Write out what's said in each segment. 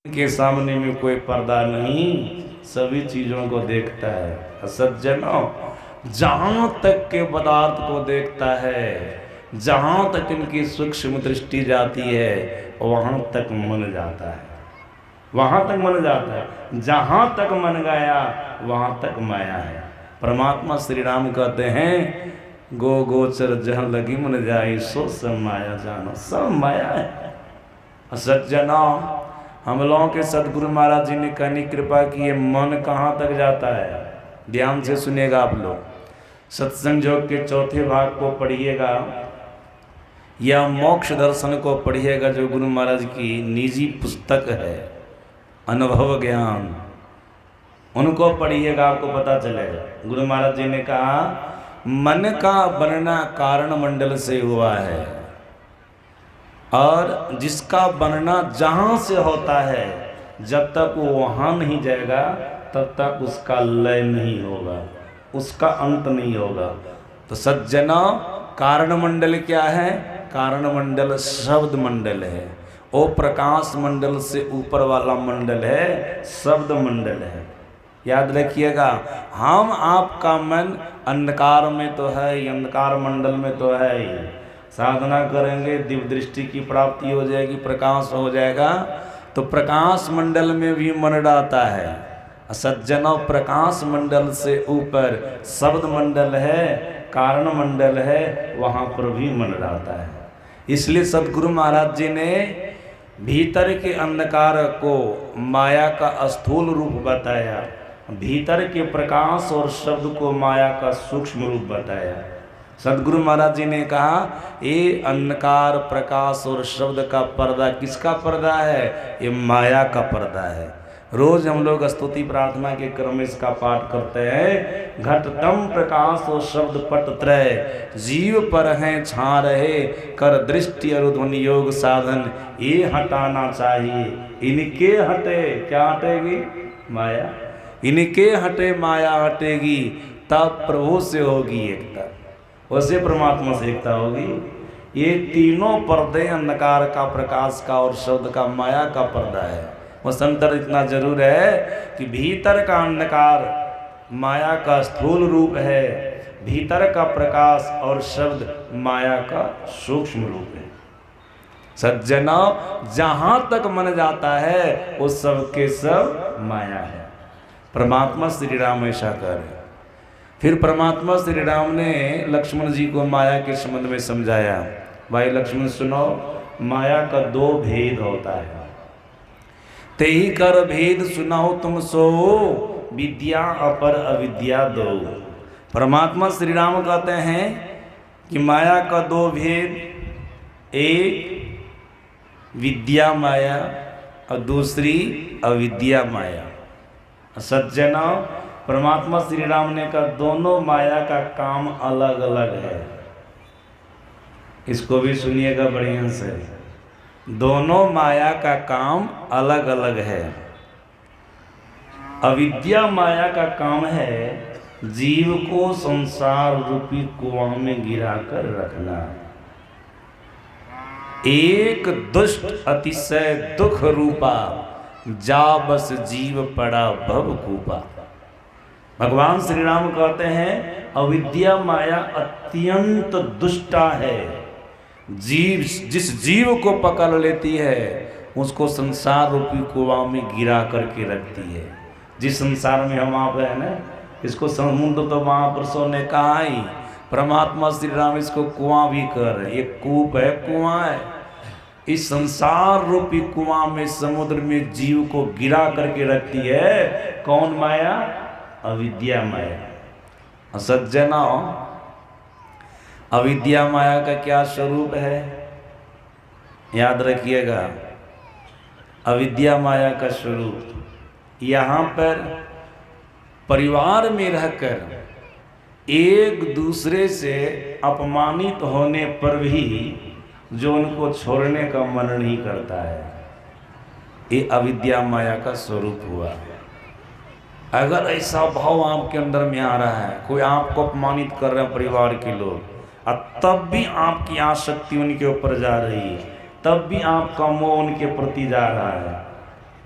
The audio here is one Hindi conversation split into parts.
के सामने में कोई पर्दा नहीं, सभी चीजों को देखता है। सज्जनों, जहां तक के पदार्थ को देखता है, जहां तक इनकी सूक्ष्म दृष्टि जाती है, वहां तक मन जाता है, वहां तक मन जाता है। जहां तक मन गया वहां तक माया है। परमात्मा श्री राम कहते हैं, गो गोचर जहां लगी मन जाए, सो सब माया जानो, सब माया है। सज्जनों, हम लोगों के सदगुरु महाराज जी ने कहनी कृपा की है, मन कहाँ तक जाता है। ध्यान से सुनिएगा आप लोग, सत्संग योग के चौथे भाग को पढ़िएगा या मोक्ष दर्शन को पढ़िएगा, जो गुरु महाराज की निजी पुस्तक है, अनुभव ज्ञान, उनको पढ़िएगा, आपको पता चलेगा। गुरु महाराज जी ने कहा, मन का बनना कारण मंडल से हुआ है, और जिसका बनना जहाँ से होता है, जब तक वो वहाँ नहीं जाएगा तब तक उसका लय नहीं होगा, उसका अंत नहीं होगा। तो सज्जना, कारण मंडल क्या है? कारण मंडल शब्द मंडल है, वो प्रकाश मंडल से ऊपर वाला मंडल है, शब्द मंडल है। याद रखिएगा, हम आपका मन अंधकार में तो है, अंधकार मंडल में तो है ही। साधना करेंगे, दिव्य दृष्टि की प्राप्ति हो जाएगी, प्रकाश हो जाएगा, तो प्रकाश मंडल में भी मन रहता है। सज्जनों, प्रकाश मंडल से ऊपर शब्द मंडल है, कारण मंडल है, वहाँ पर भी मन रहता है। इसलिए सदगुरु महाराज जी ने भीतर के अंधकार को माया का स्थूल रूप बताया, भीतर के प्रकाश और शब्द को माया का सूक्ष्म रूप बताया। सदगुरु महाराज जी ने कहा, ये अंधकार, प्रकाश और शब्द का पर्दा किसका पर्दा है? ये माया का पर्दा है। रोज हम लोग स्तुति प्रार्थना के क्रम में इसका पाठ करते हैं। घटतम प्रकाश और शब्द पट त्रय, जीव पर हैं छा रहे, कर दृष्टि और ध्वनि योग साधन, ये हटाना चाहिए। इनके हटे, क्या हटेगी? माया। इनके हटे माया हटेगी, तब प्रभु से होगी एकता, वैसे परमात्मा से एकता होगी। ये तीनों पर्दे, अंधकार का, प्रकाश का और शब्द का, माया का पर्दा है। वसंतर इतना जरूर है कि भीतर का अंधकार माया का स्थूल रूप है, भीतर का प्रकाश और शब्द माया का सूक्ष्म रूप है। सज्जना, जहां तक मन जाता है वो सब के सब माया है। परमात्मा श्री राम ऐसा कर रहे। फिर परमात्मा श्री राम ने लक्ष्मण जी को माया के संबंध में समझाया। भाई लक्ष्मण सुनो, माया का दो भेद होता है, तेहि कर भेद सुनाओ तुम सो, विद्या अपर अविद्या दो। परमात्मा श्री राम कहते हैं कि माया का दो भेद, एक विद्या माया और दूसरी अविद्या माया। सज्जना, परमात्मा श्री राम ने कहा, दोनों माया का काम अलग अलग है। इसको भी सुनिएगा बढ़िया से, दोनों माया का काम अलग अलग है। अविद्या माया का काम है जीव को संसार रूपी कुआं में गिरा कर रखना। एक दुष्ट अतिशय दुख रूपा, जा बस जीव पड़ा भव कूपा। भगवान श्री राम कहते हैं, अविद्या माया अत्यंत दुष्टा है। जीव, जिस जीव को पकड़ लेती है उसको संसार रूपी कुआं में गिरा करके रखती है। जिस संसार में हम आप हैं ना, इसको समुद्र तो महापुरुषों ने कहा ही, परमात्मा श्री राम इसको कुआं भी कर रहे। ये कूप है, कुआं है। इस संसार रूपी कुआं में, समुद्र में जीव को गिरा करके रखती है कौन माया? अविद्या माया। सज्जना, अविद्या माया का क्या स्वरूप है? याद रखिएगा, अविद्या माया का स्वरूप, यहाँ पर परिवार में रहकर एक दूसरे से अपमानित होने पर भी जो उनको छोड़ने का मन नहीं करता है, ये अविद्या माया का स्वरूप हुआ। अगर ऐसा भाव आपके अंदर में आ रहा है, कोई आपको अपमानित कर रहे हैं परिवार के लोग, और तब भी आपकी आसक्ति उनके ऊपर जा रही है, तब भी आपका मोह उनके प्रति जा रहा है,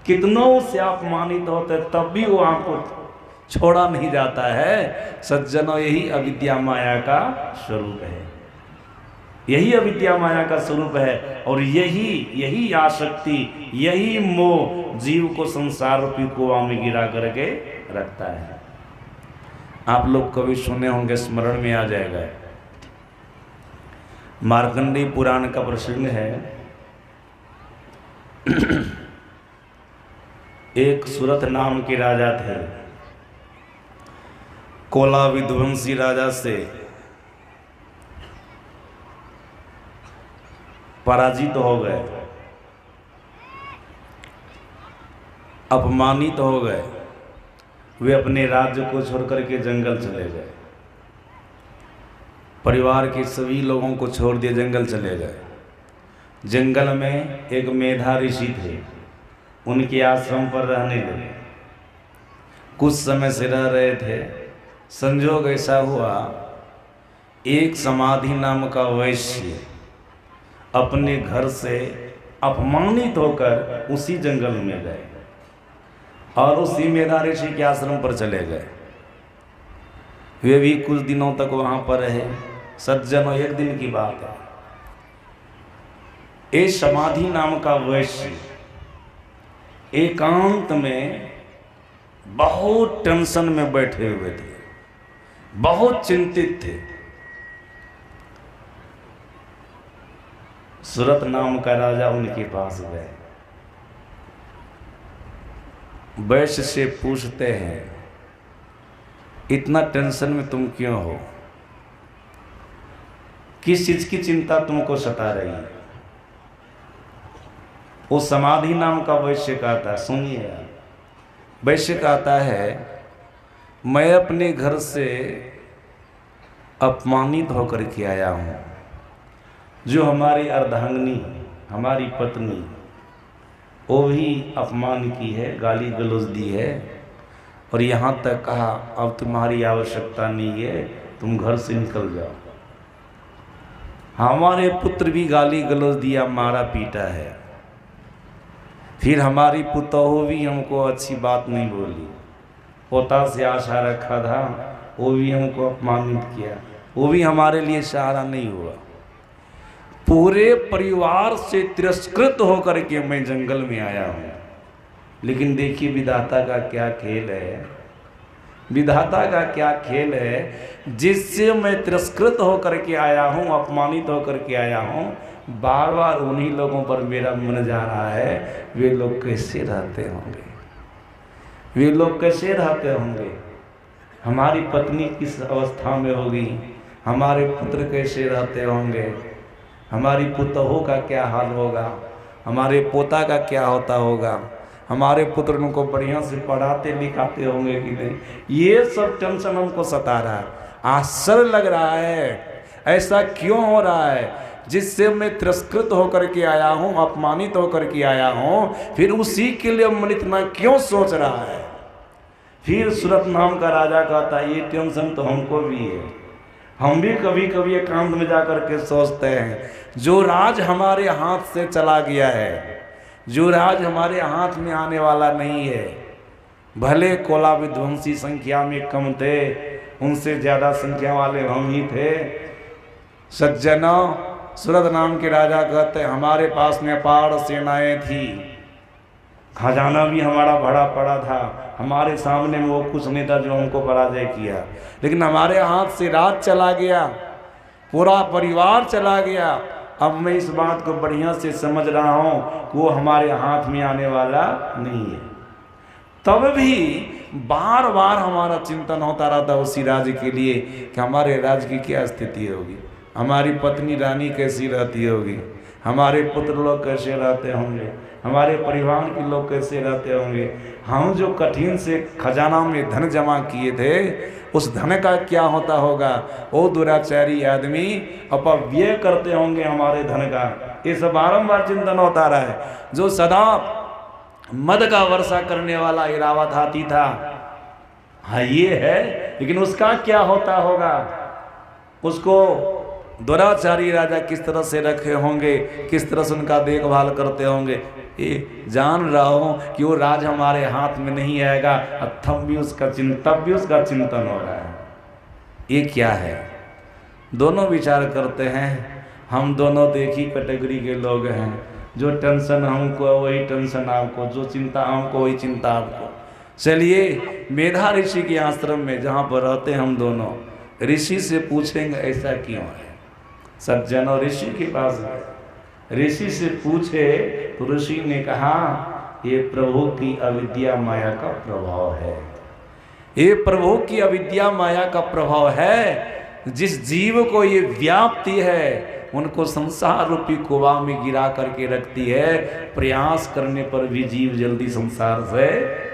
कितनों से अपमानित होते तब भी वो आपको छोड़ा नहीं जाता है। सज्जनों, यही अविद्या माया का स्वरूप है, यही अविद्या माया का स्वरूप है। और यही आसक्ति, यही मोह जीव को संसार रूपी कुआं में गिरा करके रखता है। आप लोग कभी सुने होंगे, स्मरण में आ जाएगा, मार्कंडेय पुराण का प्रसंग है। एक सुरथ नाम के राजा थे, कोला विध्वंसी राजा से पराजित हो गए, अपमानित हो गए। वे अपने राज्य को छोड़कर के जंगल चले गए, परिवार के सभी लोगों को छोड़ दिए, जंगल चले गए। जंगल में एक मेधा ऋषि थे, उनके आश्रम पर रहने लगे। कुछ समय से रह रहे थे, संजोग ऐसा हुआ, एक समाधि नाम का वैश्य अपने घर से अपमानित होकर उसी जंगल में गए और उसी मेधा ऋषि के आश्रम पर चले गए। वे भी कुछ दिनों तक वहां पर रहे। सज्जनों, एक दिन की बात है, एक समाधि नाम का वैश्य एकांत में बहुत टेंशन में बैठे हुए थे, बहुत चिंतित थे। सुरथ नाम का राजा उनके पास गए, वैश्य से पूछते हैं, इतना टेंशन में तुम क्यों हो? किस चीज की चिंता तुमको सता रही है? वो समाधि नाम का वैश्य कहता है, सुनिए, वैश्य कहता है, मैं अपने घर से अपमानित होकर के आया हूँ। जो हमारी अर्धांगिनी, हमारी पत्नी, वो भी अपमान की है, गाली गलौज दी है, और यहाँ तक कहा अब तुम्हारी आवश्यकता नहीं है, तुम घर से निकल जाओ। हमारे पुत्र भी गाली गलौज दिया, मारा पीटा है। फिर हमारी पुतोहू भी हमको अच्छी बात नहीं बोली, पोता से आशा रखा था, वो भी हमको अपमानित किया, वो भी हमारे लिए सहारा नहीं हुआ। पूरे परिवार से तिरस्कृत होकर के मैं जंगल में आया हूँ। लेकिन देखिए विधाता का क्या खेल है, विधाता का क्या खेल है, जिससे मैं तिरस्कृत होकर के आया हूँ, अपमानित होकर के आया हूँ, बार बार उन्हीं लोगों पर मेरा मन जा रहा है। वे लोग कैसे रहते होंगे, वे लोग कैसे रहते होंगे, हमारी पत्नी किस अवस्था में होगी, हमारे पुत्र कैसे रहते होंगे, हमारी पुतोहू का क्या हाल होगा, हमारे पोता का क्या होता होगा, हमारे पुत्र उनको बढ़िया से पढ़ाते लिखाते होंगे कि नहीं। ये सब टेंशन हमको सता रहा है। आश्चर्य लग रहा है, ऐसा क्यों हो रहा है, जिससे मैं तिरस्कृत होकर के आया हूँ, अपमानित होकर के आया हूँ, फिर उसी के लिए मन इतना क्यों सोच रहा है। फिर सुरथ नाम का राजा कहता है, ये टेंशन तो हमको भी है, हम भी कभी कभी एकांत में जाकर के सोचते हैं, जो राज हमारे हाथ से चला गया है, जो राज हमारे हाथ में आने वाला नहीं है, भले कोला विध्वंसी संख्या में कम थे, उनसे ज्यादा संख्या वाले हम ही थे। सज्जनों, सुरथ नाम के राजा कहते हैं, हमारे पास में अपार सेनाएं थी, खजाना भी हमारा भरा पड़ा था, हमारे सामने में वो कुछ नहीं था जो हमको पराजय किया, लेकिन हमारे हाथ से राज चला गया, पूरा परिवार चला गया। अब मैं इस बात को बढ़िया से समझ रहा हूँ कि वो हमारे हाथ में आने वाला नहीं है। तब भी बार बार हमारा चिंतन होता रहता उसी राज्य के लिए कि हमारे राज्य की क्या स्थिति होगी, हमारी पत्नी रानी कैसी रहती होगी, हमारे पुत्र लोग कैसे रहते होंगे, हमारे परिवार के लोग कैसे रहते होंगे, हम जो कठिन से खजाना में धन जमा किए थे उस धन का क्या होता होगा, वो दुराचारी आदमी अपव्यय करते होंगे हमारे धन का। ये सब बारंबार चिंतन होता रहा है। जो सदा मद का वर्षा करने वाला इरावत हाथी था, हाँ ये है, लेकिन उसका क्या होता होगा, उसको द्वाराचारी राजा किस तरह से रखे होंगे, किस तरह से उनका देखभाल करते होंगे, ये जान रहा हूँ कि वो राज हमारे हाथ में नहीं आएगा, तब भी उसका चिंतन हो रहा है। ये क्या है? दोनों विचार करते हैं। हम दोनों एक ही कैटेगरी के लोग हैं। जो टेंशन हमको वही टेंशन आपको, जो चिंता हमको वही चिंता आपको। चलिए मेधा ऋषि के आश्रम में जहाँ पर रहते हम दोनों, ऋषि से पूछेंगे ऐसा क्यों है। सज्जनों ऋषि के पास गए, ऋषि से पूछे तो ऋषि ने कहा ये प्रभु की अविद्या माया का प्रभाव है। ये प्रभु की अविद्या माया का प्रभाव है। जिस जीव को ये व्याप्ति है उनको संसार रूपी कुआं में गिरा करके रखती है। प्रयास करने पर भी जीव जल्दी संसार से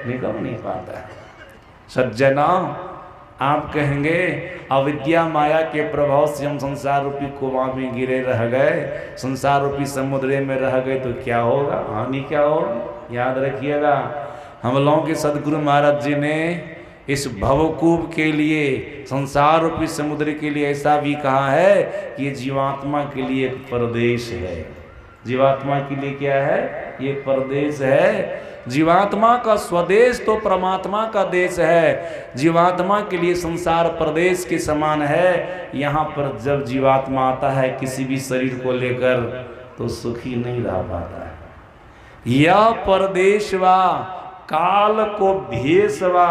निकल नहीं पाता है। सज्जना, आप कहेंगे अविद्या माया के प्रभाव से हम संसार रूपी कुआं में गिरे रह गए, संसार रूपी समुद्र में रह गए तो क्या होगा, हानि क्या होगी? याद रखिएगा, हम लोगों के सदगुरु महाराज जी ने इस भवकूप के लिए, संसार रूपी समुद्र के लिए ऐसा भी कहा है कि ये जीवात्मा के लिए एक परदेश है। जीवात्मा के लिए क्या है? ये परदेश है। जीवात्मा का स्वदेश तो परमात्मा का देश है। जीवात्मा के लिए संसार प्रदेश के समान है। यहाँ पर जब जीवात्मा आता है किसी भी शरीर को लेकर तो सुखी नहीं रह पाता है। यह परदेशवा काल को भेषवा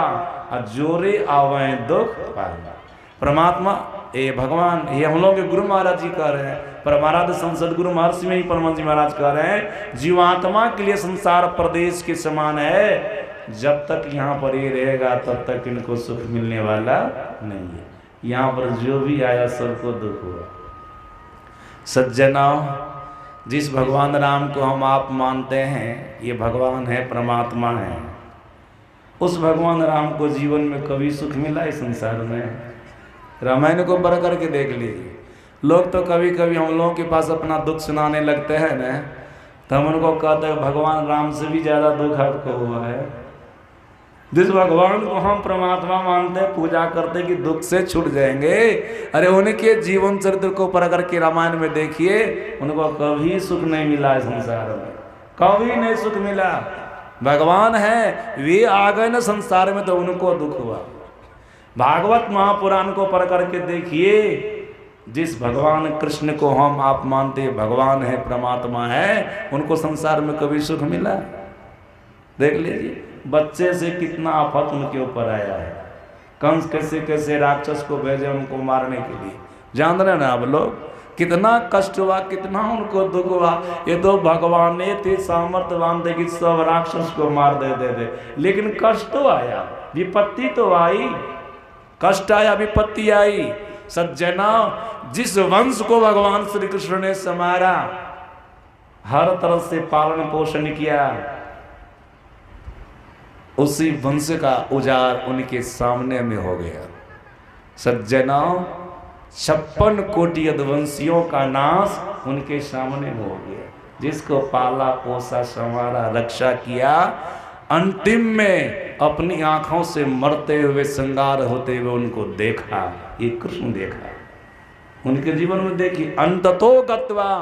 जोरे आवे दुख पाएगा। परमात्मा ये भगवान, ये हम लोग के गुरु महाराज जी कह रहे हैं, परमाराध संसद गुरु महर्षि में ही परम जी महाराज कह रहे हैं जीवात्मा के लिए संसार प्रदेश के समान है। जब तक यहाँ पर ये रहेगा तब तक इनको सुख मिलने वाला नहीं है। यहाँ पर जो भी आया सबको दुख हुआ। सज्जनाओ, जिस भगवान राम को हम आप मानते हैं ये भगवान है, परमात्मा है। उस भगवान राम को जीवन में कभी सुख मिला इस संसार में? रामायण को पढ़ करके देख लीजिए। लोग तो कभी कभी हम लोगों के पास अपना दुख सुनाने लगते हैं ना, तो हम उनको कहते हैं भगवान राम से भी ज़्यादा दुख आपको हुआ है। जिस भगवान को हम परमात्मा मानते हैं, पूजा करते कि दुख से छूट जाएंगे, अरे उनके जीवन चरित्र को पढ़ करके रामायण में देखिए, उनको कभी सुख नहीं मिला इस संसार में, कभी नहीं सुख मिला। भगवान है, वे आ गए ना संसार में तो उनको दुख हुआ। भागवत महापुराण को पढ़ करके देखिए, जिस भगवान कृष्ण को हम आप मानते भगवान है, परमात्मा है, उनको संसार में कभी सुख मिला? देख लीजिए, बच्चे से कितना आफत उनके ऊपर आया है। कंस कैसे कैसे राक्षस को भेजे उनको मारने के लिए, जान रहे ना आप लोग? कितना कष्ट हुआ, कितना उनको दुख हुआ। ये तो भगवान ने थे सामर्थ्यवान थे कि सब राक्षस को मार दे, लेकिन कष्ट तो आया, विपत्ति तो आई, कष्ट आया, विपत्ति आई। सज्जना, जिस वंश को भगवान श्री कृष्ण ने संवारा, हर तरह से पालन पोषण किया, उसी वंश का उजाड़ उनके सामने में हो गया। सज्जना, 56 कोटि यदुवंशियों का नाश उनके सामने हो गया। जिसको पाला पोसा संवारा रक्षा किया, अंतिम में अपनी आंखों से मरते हुए श्रृंगार होते हुए उनको देखा, ये कृष्ण देखा उनके जीवन में। देखिए, अंततो गत्वा,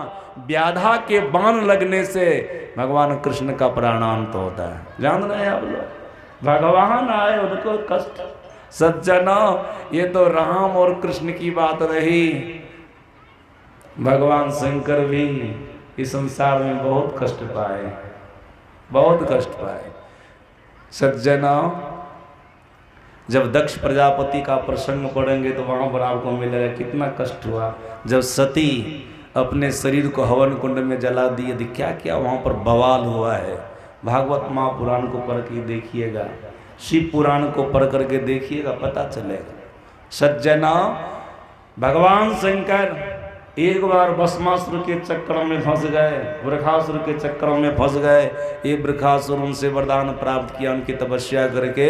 व्याधा के बाण लगने से भगवान कृष्ण का प्राणांत होता है। जान रहे हैं आप लोग? भगवान आए उनको कष्ट। सज्जना, ये तो राम और कृष्ण की बात रही, भगवान शंकर भी इस संसार में बहुत कष्ट पाए, बहुत कष्ट पाए। सज्जना, जब दक्ष प्रजापति का प्रसंग पढ़ेंगे तो वहाँ पर आपको मिलेगा कितना कष्ट हुआ। जब सती अपने शरीर को हवन कुंड में जला दी, यदि क्या क्या वहाँ पर बवाल हुआ है। भागवत महापुराण को पढ़ के देखिएगा, शिव पुराण को पढ़ करके देखिएगा, पता चलेगा। सज्जना, भगवान शंकर एक बार भस्मासुर के चक्कर में फंस गए, वृखासुर के चक्कर में फंस गए। ये वृखासुर उनसे वरदान प्राप्त किया, उनकी तपस्या करके,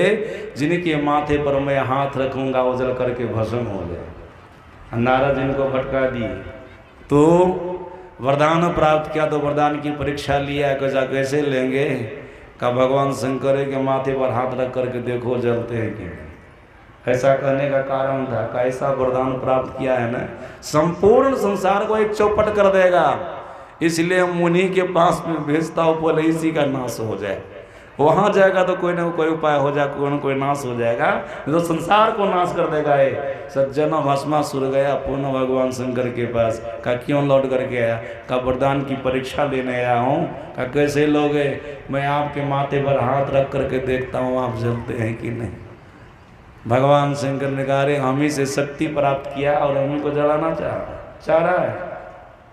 जिनके माथे पर मैं हाथ रखूंगा वो जल करके भस्म हो जाए। नारद जिनको भटका दिए, तो वरदान प्राप्त किया, तो वरदान की परीक्षा लिया, कैसे लेंगे? का भगवान शंकर के माथे पर हाथ रख करके देखो जलते हैं कि नहीं। ऐसा कहने का कारण था कि ऐसा वरदान प्राप्त किया है ना, संपूर्ण संसार को एक चौपट कर देगा, इसलिए मुनि के पास में भेजता हूँ, बोले इसी का नाश हो जाए। वहाँ जाएगा तो कोई ना कोई उपाय हो जाए, कोई ना कोई नाश हो जाएगा, तो संसार को नाश कर देगा। ये सज्जनों, भस्मासुर गया पुनः भगवान शंकर के पास। का क्यों लौट करके आया? का वरदान की परीक्षा लेने आया हूँ। का कैसे लोगे? मैं आपके माथे पर हाथ रख करके देखता हूँ आप जलते हैं कि नहीं। भगवान शंकर ने कहा, अरे हम ही से शक्ति प्राप्त किया और हम ही को जलाना चाह रहा है।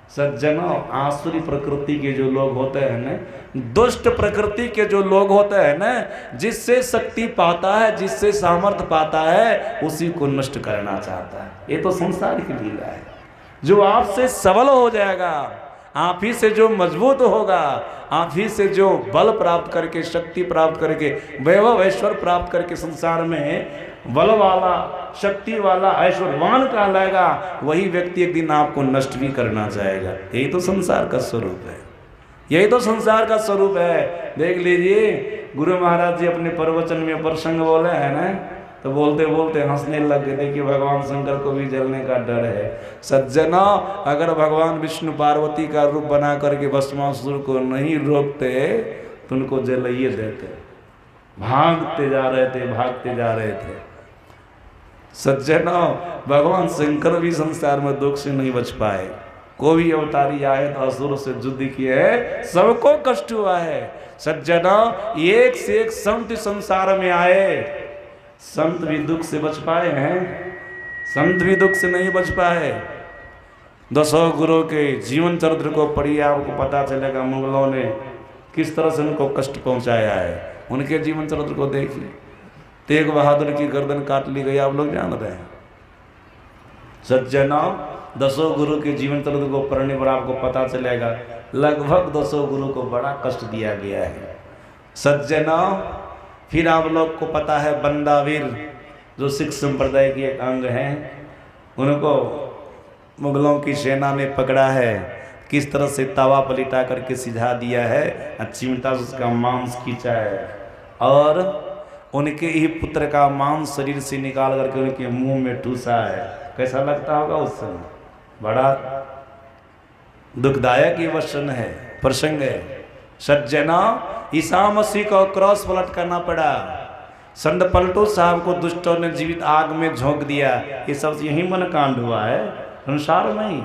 सज्जनों, आसुरी प्रकृति के जो लोग होते हैं ना, दुष्ट प्रकृति के जो लोग होते हैं ना, जिससे शक्ति पाता है, जिससे सामर्थ्य पाता है, उसी को नष्ट करना चाहता है। ये तो संसार की लीला है। जो आपसे सबल हो जाएगा, आप ही से जो मजबूत होगा, आप ही से जो बल प्राप्त करके, शक्ति प्राप्त करके, वैभव ऐश्वर्य प्राप्त करके संसार में बल वाला, शक्ति वाला, ऐश्वर्यवान कहलाएगा, वही व्यक्ति एक दिन आपको नष्ट भी करना चाहेगा। यही तो संसार का स्वरूप है, यही तो संसार का स्वरूप है। देख लीजिए, गुरु महाराज जी अपने प्रवचन में प्रसंग बोले हैं ना, तो बोलते बोलते हंसने लग गए। देखिए, भगवान शंकर को भी जलने का डर है। सज्जना, अगर भगवान विष्णु पार्वती का रूप बना करके भस्मासुर को नहीं रोकते तो उनको जलाइए देते। भागते जा रहे थे, भागते जा रहे थे। सज्जना, भगवान शंकर भी संसार में दुख से नहीं बच पाए। कोई अवतारी आए तो असुर से युद्ध किए, सबको कष्ट हुआ है। सज्जना, एक से एक संत संसार में आए, संत भी दुख से बच पाए हैं? संत भी दुख से नहीं बच पाए। 10 गुरु के जीवन चरित्र को पढ़िए, आपको पता चलेगा मुगलों ने किस तरह से उनको कष्ट पहुंचाया है। उनके जीवन चरित्र को देखिए। तेग बहादुर की गर्दन काट ली गई, आप लोग जान रहे हैं। सज्जना, 10 गुरु के जीवन चरित्र को पढ़ने पर आपको पता चलेगा लगभग 10 गुरु को बड़ा कष्ट दिया गया है। सज्जना, फिर आप लोग को पता है बंदावीर, जो सिख संप्रदाय की एक अंग है, उनको मुगलों की सेना ने पकड़ा है, किस तरह से तवा पलिटा करके सिझा दिया है, चिमटा से उसका मांस खींचा है और उनके ही पुत्र का मांस शरीर से निकाल करके उनके मुंह में ठूसा है। कैसा लगता होगा उस समय? बड़ा दुखदायक ये वचन है, प्रसंग है। सज्जना, ईसा मसीह को क्रॉस पलट करना पड़ा। संत पलटू साहब को दुष्टों ने जीवित आग में झोंक दिया। ये सब यही मन कांड हुआ है, संसार में ही।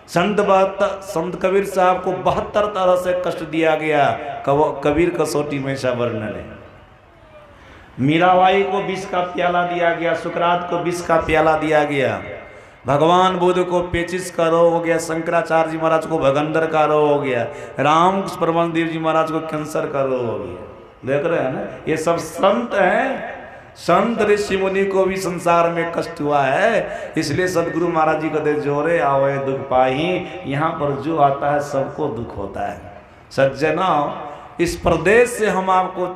संत कबीर साहब को 72 तरह से कष्ट दिया गया। कबीर कसौटी में ऐसा वर्णन है। मीराबाई को विष का प्याला दिया गया, सुकरात को विष का प्याला दिया गया, भगवान बुद्ध को पेचिस का रोग हो गया, शंकराचार्य जी महाराज को भगंदर का रोग हो गया, रामकृष्ण परमहंस जी महाराज को कैंसर का रोग हो गया। देख रहे हैं ना, ये सब संत हैं। संत ऋषि मुनि को भी संसार में कष्ट हुआ है, इसलिए सदगुरु महाराज जी कहते जोरे आवे दुख पाही। यहाँ पर जो आता है सबको दुख होता है। सज्जना, इस प्रदेश से हम आपको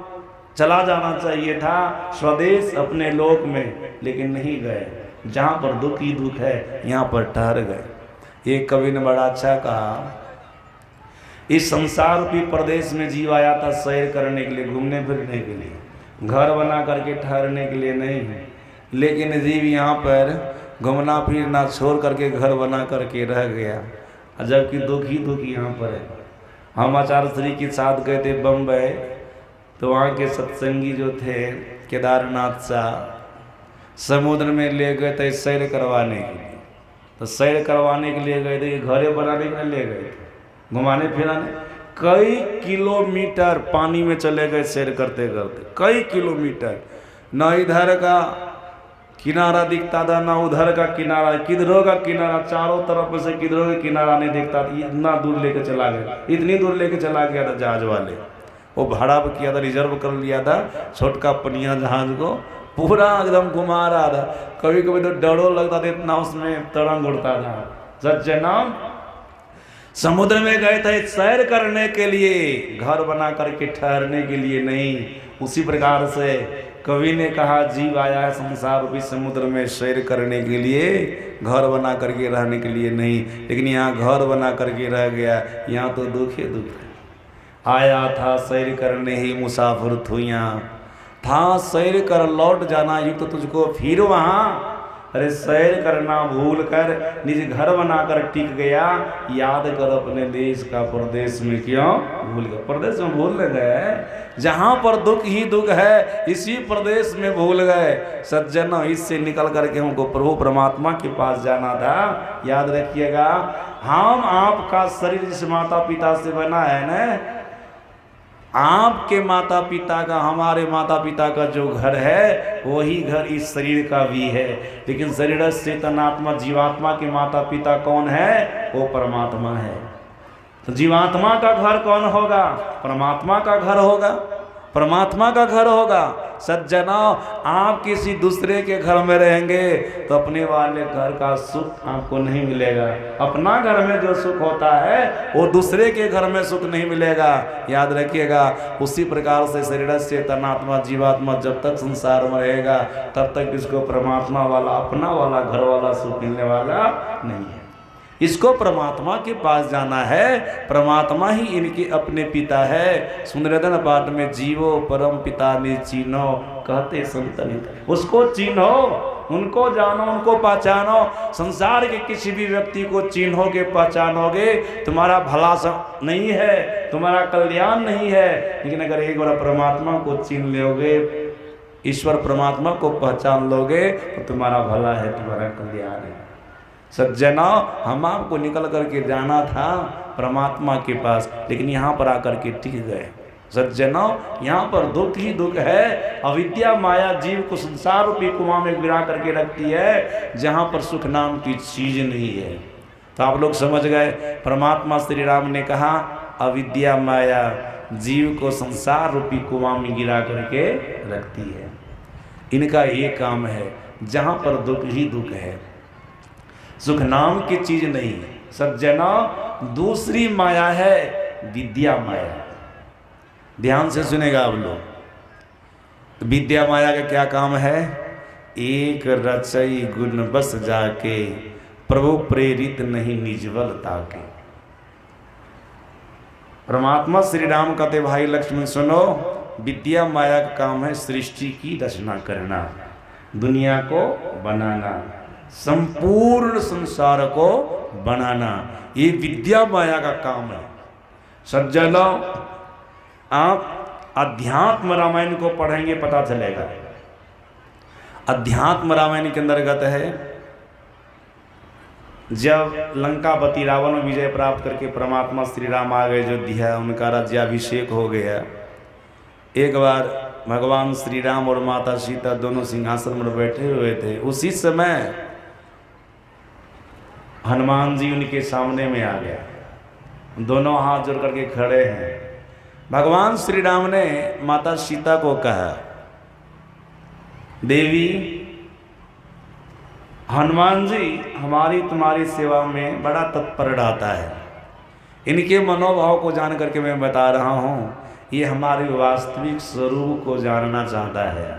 चला जाना चाहिए था, स्वदेश अपने लोक में, लेकिन नहीं गए। जहाँ पर दुख ही दुख है, यहाँ पर ठहर गए। एक कवि ने बड़ा अच्छा कहा, इस संसार रूपी प्रदेश में जीव आया था सैर करने के लिए, घूमने फिरने के लिए, घर बना करके ठहरने के लिए नहीं है। लेकिन जीव यहाँ पर घूमना फिरना छोड़ करके घर बना करके रह गया, जबकि दुख ही दुख यहाँ पर है। हम आचार्य श्री के साथ गए थे बम्बई, तो वहाँ के सत्संगी जो थे केदारनाथ साहब, समुद्र में ले गए थे सैर करवाने के लिए। तो सैर करवाने के लिए गए थे, घरे बनाने के लिए ले गए थे, घुमाने फिराने। कई किलोमीटर पानी में चले गए सैर करते करते, कई किलोमीटर। न इधर का किनारा दिखता था, ना उधर का किनारा, किधरों का किनारा, चारों तरफ में से किधरों का किनारा नहीं दिखता था। इतना दूर लेके चला गया, इतनी दूर लेके चला गया था जहाज वाले। वो भाड़ा पर किया था, रिजर्व कर लिया था छोटका पनिया जहाज को, पूरा एकदम घुमा रहा था। कभी कभी तो डरो लगता था, इतना उसमें तरंग उड़ता था। सज्जना, समुद्र में गए थे सैर करने के लिए, घर बना करके ठहरने के लिए नहीं। उसी प्रकार से कवि ने कहा, जीव आया है संसार रूपी समुद्र में सैर करने के लिए, घर बना करके रहने के लिए नहीं। लेकिन यहाँ घर बना करके रह गया, यहाँ तो दुख ही दुख है। आया था सैर करने ही मुसाफिर थुइयाँ, था सैर कर लौट जाना युक्त तुझको फिर वहाँ। अरे सैर करना भूल कर निज घर बनाकर टिक गया, याद कर अपने देश का परदेश में क्यों भूल गया। परदेश में भूल गए, जहाँ पर दुख ही दुख है इसी प्रदेश में भूल गए। सज्जन इससे निकल करके हमको प्रभु परमात्मा के पास जाना था। याद रखिएगा, हम आपका शरीर जिस माता पिता से बना है ना, आपके माता पिता का, हमारे माता पिता का जो घर है वही घर इस शरीर का भी है। लेकिन शरीर चेतनात्मा जीवात्मा के माता पिता कौन है? वो परमात्मा है। तो जीवात्मा का घर कौन होगा? परमात्मा का घर होगा, परमात्मा का घर होगा। सज्जना, आप किसी दूसरे के घर में रहेंगे तो अपने वाले घर का सुख आपको नहीं मिलेगा। अपना घर में जो सुख होता है वो दूसरे के घर में सुख नहीं मिलेगा। याद रखिएगा, उसी प्रकार से शरीर से तनात्मा जीवात्मा जब तक संसार में रहेगा तब तक इसको परमात्मा वाला, अपना वाला, घर वाला सुख मिलने वाला नहीं है। इसको परमात्मा के पास जाना है, परमात्मा ही इनके अपने पिता है। सुंदरदन पाठ में जीवो परम पिता ने चीनो कहते संतन, उसको चीनो, उनको जानो, उनको पहचानो। संसार के किसी भी व्यक्ति को चिन्होगे, पहचानोगे, तुम्हारा भला नहीं है, तुम्हारा कल्याण नहीं है। लेकिन अगर एक बार परमात्मा को चिन्ह लोगे, ईश्वर परमात्मा को पहचान लोगे तो तुम्हारा भला है, तुम्हारा कल्याण है। सज्जना, हम आपको निकल करके जाना था परमात्मा के पास, लेकिन यहाँ पर आकर के टिक गए। सज्जना, यहाँ पर दुख ही दुख है। अविद्या माया जीव को संसार रूपी कुआं में गिरा करके रखती है, जहाँ पर सुख नाम की चीज नहीं है। तो आप लोग समझ गए, परमात्मा श्री राम ने कहा अविद्या माया जीव को संसार रूपी कुआं में गिरा करके रखती है। इनका ये काम है, जहाँ पर दुख ही दुख है, सुख नाम की चीज नहीं। सज्जना, दूसरी माया है विद्या माया। ध्यान से सुनेगा आप लोग। विद्या माया का क्या काम है? एक रचई गुण बस जाके, प्रभु प्रेरित नहीं निजवल ताके। परमात्मा श्री राम कहते भाई लक्ष्मण सुनो, विद्या माया का काम है सृष्टि की रचना करना, दुनिया को बनाना, संपूर्ण संसार को बनाना, ये विद्या माया का काम है। सज्जनों, आप अध्यात्म रामायण को पढ़ेंगे पता चलेगा। अध्यात्म रामायण के अंतर्गत है, जब लंकापति रावण विजय प्राप्त करके परमात्मा श्री राम आ गए अयोध्या, उनका राज्याभिषेक हो गया। एक बार भगवान श्री राम और माता सीता दोनों सिंहासन में बैठे हुए थे। उसी समय हनुमान जी उनके सामने में आ गया, दोनों हाथ जोड़ करके खड़े हैं। भगवान श्री राम ने माता सीता को कहा, देवी हनुमान जी हमारी तुम्हारी सेवा में बड़ा तत्पर रहता है। इनके मनोभाव को जान करके मैं बता रहा हूँ, ये हमारे वास्तविक स्वरूप को जानना चाहता है।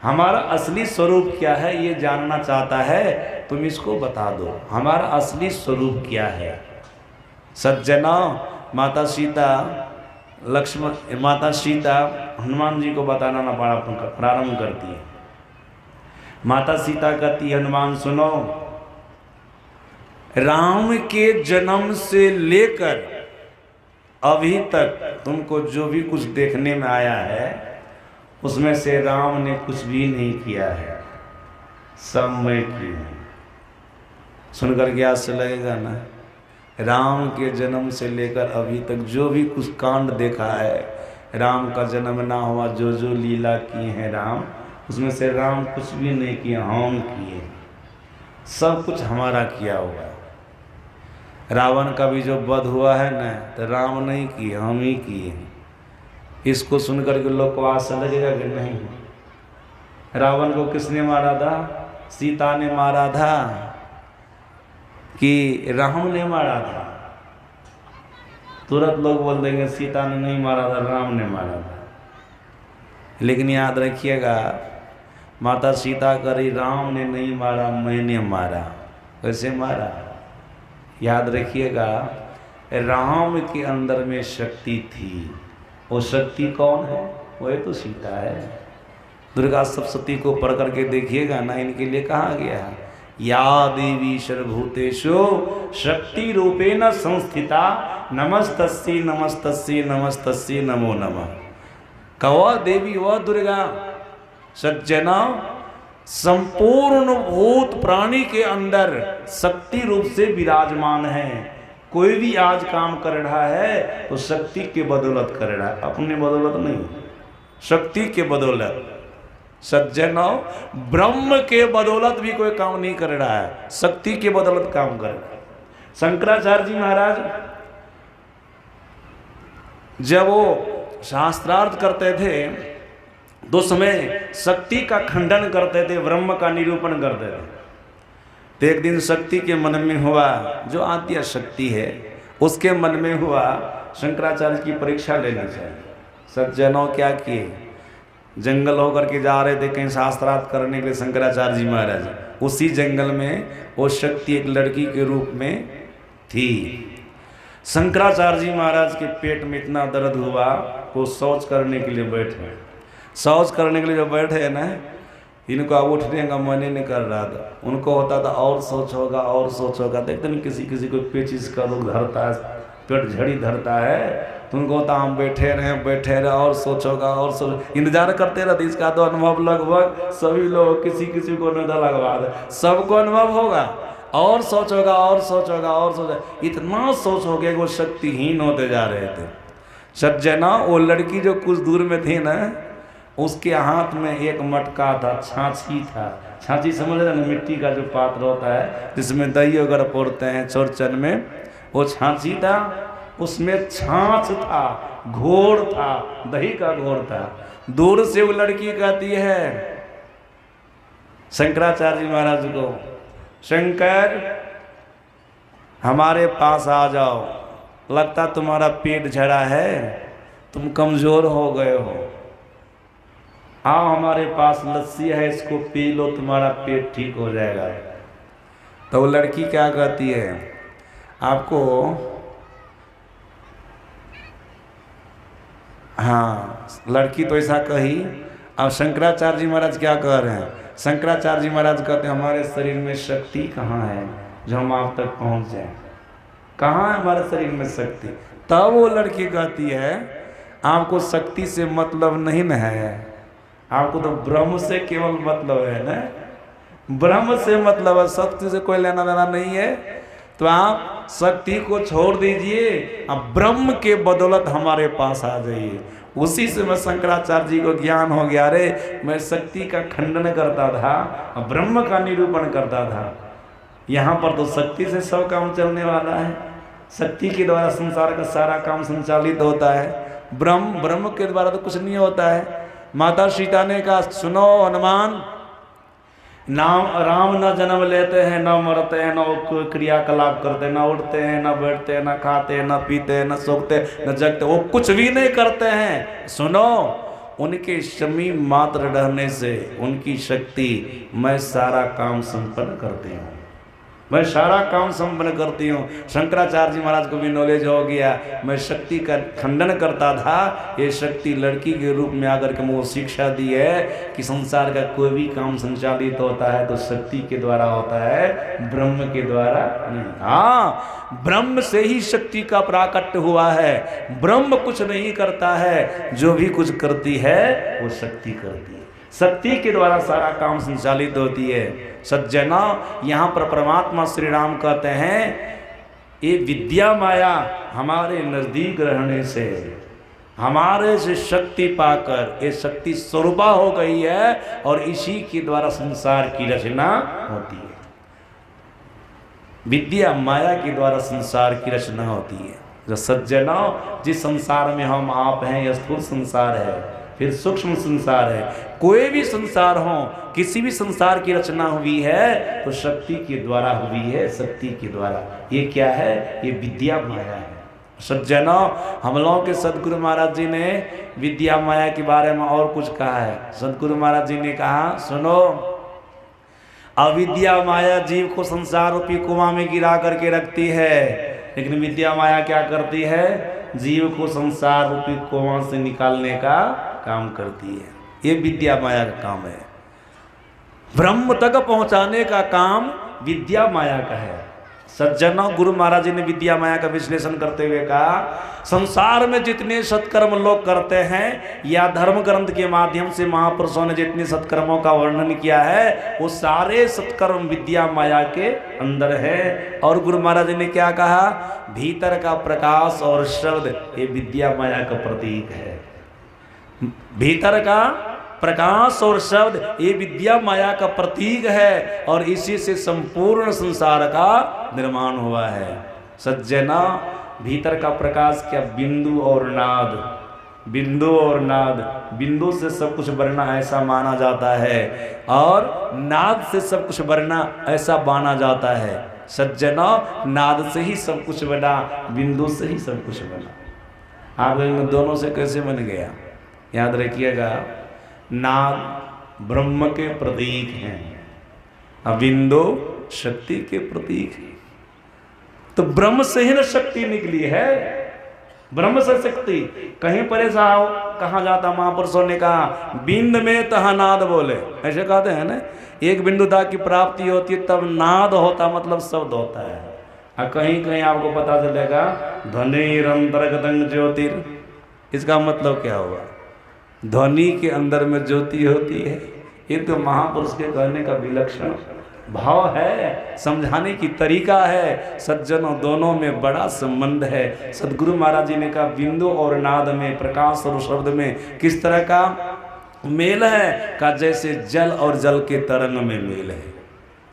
हमारा असली स्वरूप क्या है ये जानना चाहता है, तुम इसको बता दो, हमारा असली स्वरूप क्या है। सज्जना, माता सीता हनुमान जी को बताना ना प्रारंभ करती है। माता सीता कहती हनुमान सुनो, राम के जन्म से लेकर अभी तक तुमको जो भी कुछ देखने में आया है उसमें से राम ने कुछ भी नहीं किया है, सब मैं की हूँ। सुनकर क्या से लगेगा ना, राम के जन्म से लेकर अभी तक जो भी कुछ कांड देखा है, राम का जन्म ना हुआ जो जो लीला किए हैं राम, उसमें से राम कुछ भी नहीं किया, हम किए, सब कुछ हमारा किया हुआ है। रावण का भी जो वध हुआ है ना, तो राम नहीं किए, हम ही किए। इसको सुनकर के लोग को आशा लगेगा कि नहीं, रावण को किसने मारा था? सीता ने मारा था कि राम ने मारा था? तुरंत लोग बोल देंगे सीता ने नहीं मारा था, राम ने मारा था। लेकिन याद रखिएगा, माता सीता करी राम ने नहीं मारा, मैंने मारा। कैसे मारा? याद रखिएगा, राम के अंदर में शक्ति थी। वो शक्ति कौन है? वही तो सीता है। दुर्गा सप्तशती को पढ़ करके देखिएगा ना, इनके लिए कहा गया है या देवी सर्वभूतेषु शक्ति रूपेण संस्थिता नमस्तस्यै नमस्तस्यै नमस्तस्यै नमो नमः। कवा देवी वह दुर्गा सज्जना संपूर्ण भूत प्राणी के अंदर शक्ति रूप से विराजमान है। कोई भी आज काम कर रहा है तो शक्ति के बदौलत कर रहा है, अपने बदौलत नहीं, शक्ति के बदौलत। सज्जनों, ब्रह्म के बदौलत भी कोई काम नहीं कर रहा है, शक्ति के बदौलत काम कर रहा है। शंकराचार्य जी महाराज जब वो शास्त्रार्थ करते थे तो समय शक्ति का खंडन करते थे, ब्रह्म का निरूपण करते थे। तो एक दिन शक्ति के मन में हुआ, जो आद्य शक्ति है उसके मन में हुआ शंकराचार्य की परीक्षा लेनी चाहिए। सज्जनों क्या किए, जंगल होकर के जा रहे थे कहीं शास्त्रार्थ करने के लिए शंकराचार्य जी महाराज। उसी जंगल में वो शक्ति एक लड़की के रूप में थी। शंकराचार्य जी महाराज के पेट में इतना दर्द हुआ, वो शौच करने के लिए बैठे। शौच करने के लिए जो बैठे ना, इनको अब उठने का मन ही नहीं कर रहा था। उनको होता था और सोच होगा और सोच होगा। देखते नहीं किसी किसी को पेचिस का रोग धरता है, पेट झड़ी धरता है, तो उनको होता हम बैठे रहे और सोच होगा और सोच, इंतजार करते रहते। इसका तो अनुभव लगभग सभी लोग किसी किसी को नहीं लगवा दे, सबको अनुभव होगा और सोच होगा और सोच होगा और सोच। इतना सोच हो गया कि वो शक्तिहीन होते जा रहे थे। सज्जना, वो लड़की जो कुछ दूर में थी ना, उसके हाथ में एक मटका था, छाछी था। छाछी समझ रहे ना, मिट्टी का जो पात्र होता है जिसमें दही वगैरह पोड़ते हैं चौरचन में, वो छाछी था। उसमें छाछ था, घोर था, दही का घोर था। दूर से वो लड़की कहती है शंकराचार्य जी महाराज को, शंकर हमारे पास आ जाओ, लगता तुम्हारा पेट झड़ा है, तुम कमजोर हो गए हो, आओ हमारे पास लस्सी है, इसको पी लो, तुम्हारा पेट ठीक हो जाएगा। तो वो लड़की क्या कहती है, आपको हाँ, लड़की तो ऐसा कही। अब शंकराचार्य जी महाराज क्या कह रहे हैं, शंकराचार्य जी महाराज कहते हैं हमारे शरीर में शक्ति कहाँ है जो हम आप तक पहुँच जाए, कहाँ है हमारे शरीर में शक्ति। तब वो लड़की कहती है आपको शक्ति से मतलब नहीं न है, आपको तो ब्रह्म से केवल मतलब है ना, ब्रह्म से मतलब है, शक्ति से कोई लेना देना नहीं है। तो आप शक्ति को छोड़ दीजिए, अब ब्रह्म के बदौलत हमारे पास आ जाइए। उसी से मैं शंकराचार्य जी को ज्ञान हो गया, रे मैं शक्ति का खंडन करता था, ब्रह्म का निरूपण करता था। यहाँ पर तो शक्ति से सब काम चलने वाला है, शक्ति के द्वारा संसार का सारा काम संचालित होता है, ब्रह्म के द्वारा तो कुछ नहीं होता है। माता सीता ने कहा सुनो हनुमान, नाम राम न जन्म लेते हैं, न मरते हैं, न क्रियाकलाप करते, न उठते हैं, न बैठते हैं, न खाते हैं, न पीते हैं, न सोते, न जगते, वो कुछ भी नहीं करते हैं। सुनो, उनके शमी मात्र रहने से उनकी शक्ति मैं सारा काम संपन्न करती हूँ, मैं सारा काम संपन्न करती हूँ। शंकराचार्य जी महाराज को भी नॉलेज हो गया, मैं शक्ति का खंडन करता था, ये शक्ति लड़की के रूप में आकर के मुझे शिक्षा दी है कि संसार का कोई भी काम संचालित होता है तो शक्ति के द्वारा होता है, ब्रह्म के द्वारा नहीं। हाँ, ब्रह्म से ही शक्ति का प्राकट्य हुआ है, ब्रह्म कुछ नहीं करता है, जो भी कुछ करती है वो शक्ति करती है, शक्ति के द्वारा सारा काम संचालित होती है। सज्जना, यहाँ पर परमात्मा श्री राम कहते हैं ये विद्या माया हमारे नजदीक रहने से, हमारे से शक्ति पाकर ये शक्ति स्वरूपा हो गई है और इसी के द्वारा संसार की रचना होती है। विद्या माया के द्वारा संसार की रचना होती है। जो सज्जना, जिस संसार में हम आप हैं, यह स्थूल संसार है, फिर सूक्ष्म संसार है, कोई भी संसार हो, किसी भी संसार की रचना हुई है तो शक्ति के द्वारा हुई है, शक्ति के द्वारा। ये क्या है, ये विद्या माया है। सज्जनों, हम लोगों के सदगुरु महाराज जी ने विद्या माया के बारे में और कुछ कहा है। सदगुरु महाराज जी ने कहा सुनो, अविद्या माया जीव को संसार रूपी कुआं में गिरा करके रखती है, लेकिन विद्या माया क्या करती है, जीव को संसार रूपी कुआं से निकालने का काम करती है। ये विद्या माया का काम है। ब्रह्म तक पहुंचाने का काम विद्या माया का है। सज्जनों, गुरु महाराज जी ने विद्या माया का विश्लेषण करते हुए कहा, संसार में जितने सत्कर्म लोग करते हैं या धर्म ग्रंथ के माध्यम से महापुरुषों ने जितने सत्कर्मों का वर्णन किया है, वो सारे सत्कर्म विद्या माया के अंदर है। और गुरु महाराज जी ने क्या कहा, भीतर का प्रकाश और शब्द ये विद्या माया का प्रतीक है। भीतर का प्रकाश और शब्द ये विद्या माया का प्रतीक है और इसी से संपूर्ण संसार का निर्माण हुआ है। सज्जना, भीतर का प्रकाश क्या, बिंदु और नाद। बिंदु और नाद, बिंदु से सब कुछ बनना ऐसा माना जाता है और नाद से सब कुछ बनना ऐसा माना जाता है। सज्जना, नाद से ही सब कुछ बना, बिंदु से ही सब कुछ बना। आप इन दोनों से कैसे बन गया? याद रखिएगा, नाद ब्रह्म के प्रतीक हैं, अबिंदु शक्ति के प्रतीक है। तो ब्रह्म से ही न शक्ति निकली है, ब्रह्म से शक्ति। कहीं पर ऐसा कहा जाता, महापुरुषों ने कहा, बिंद में तहा नाद बोले, ऐसे कहते हैं ना। एक बिंदुता की प्राप्ति होती है तब नाद होता, मतलब शब्द होता है। और कहीं कहीं आपको पता चलेगा ध्वनिरंतर्गतं ज्योतिर, इसका मतलब क्या हुआ? ध्वनि के अंदर में ज्योति होती है। ये तो महापुरुष के कहने का विलक्षण भाव है, समझाने की तरीका है। सज्जनों, दोनों में बड़ा संबंध है। सदगुरु महाराज जी ने कहा, बिंदु और नाद में, प्रकाश और शब्द में किस तरह का मेल है? का जैसे जल और जल के तरंग में मेल है।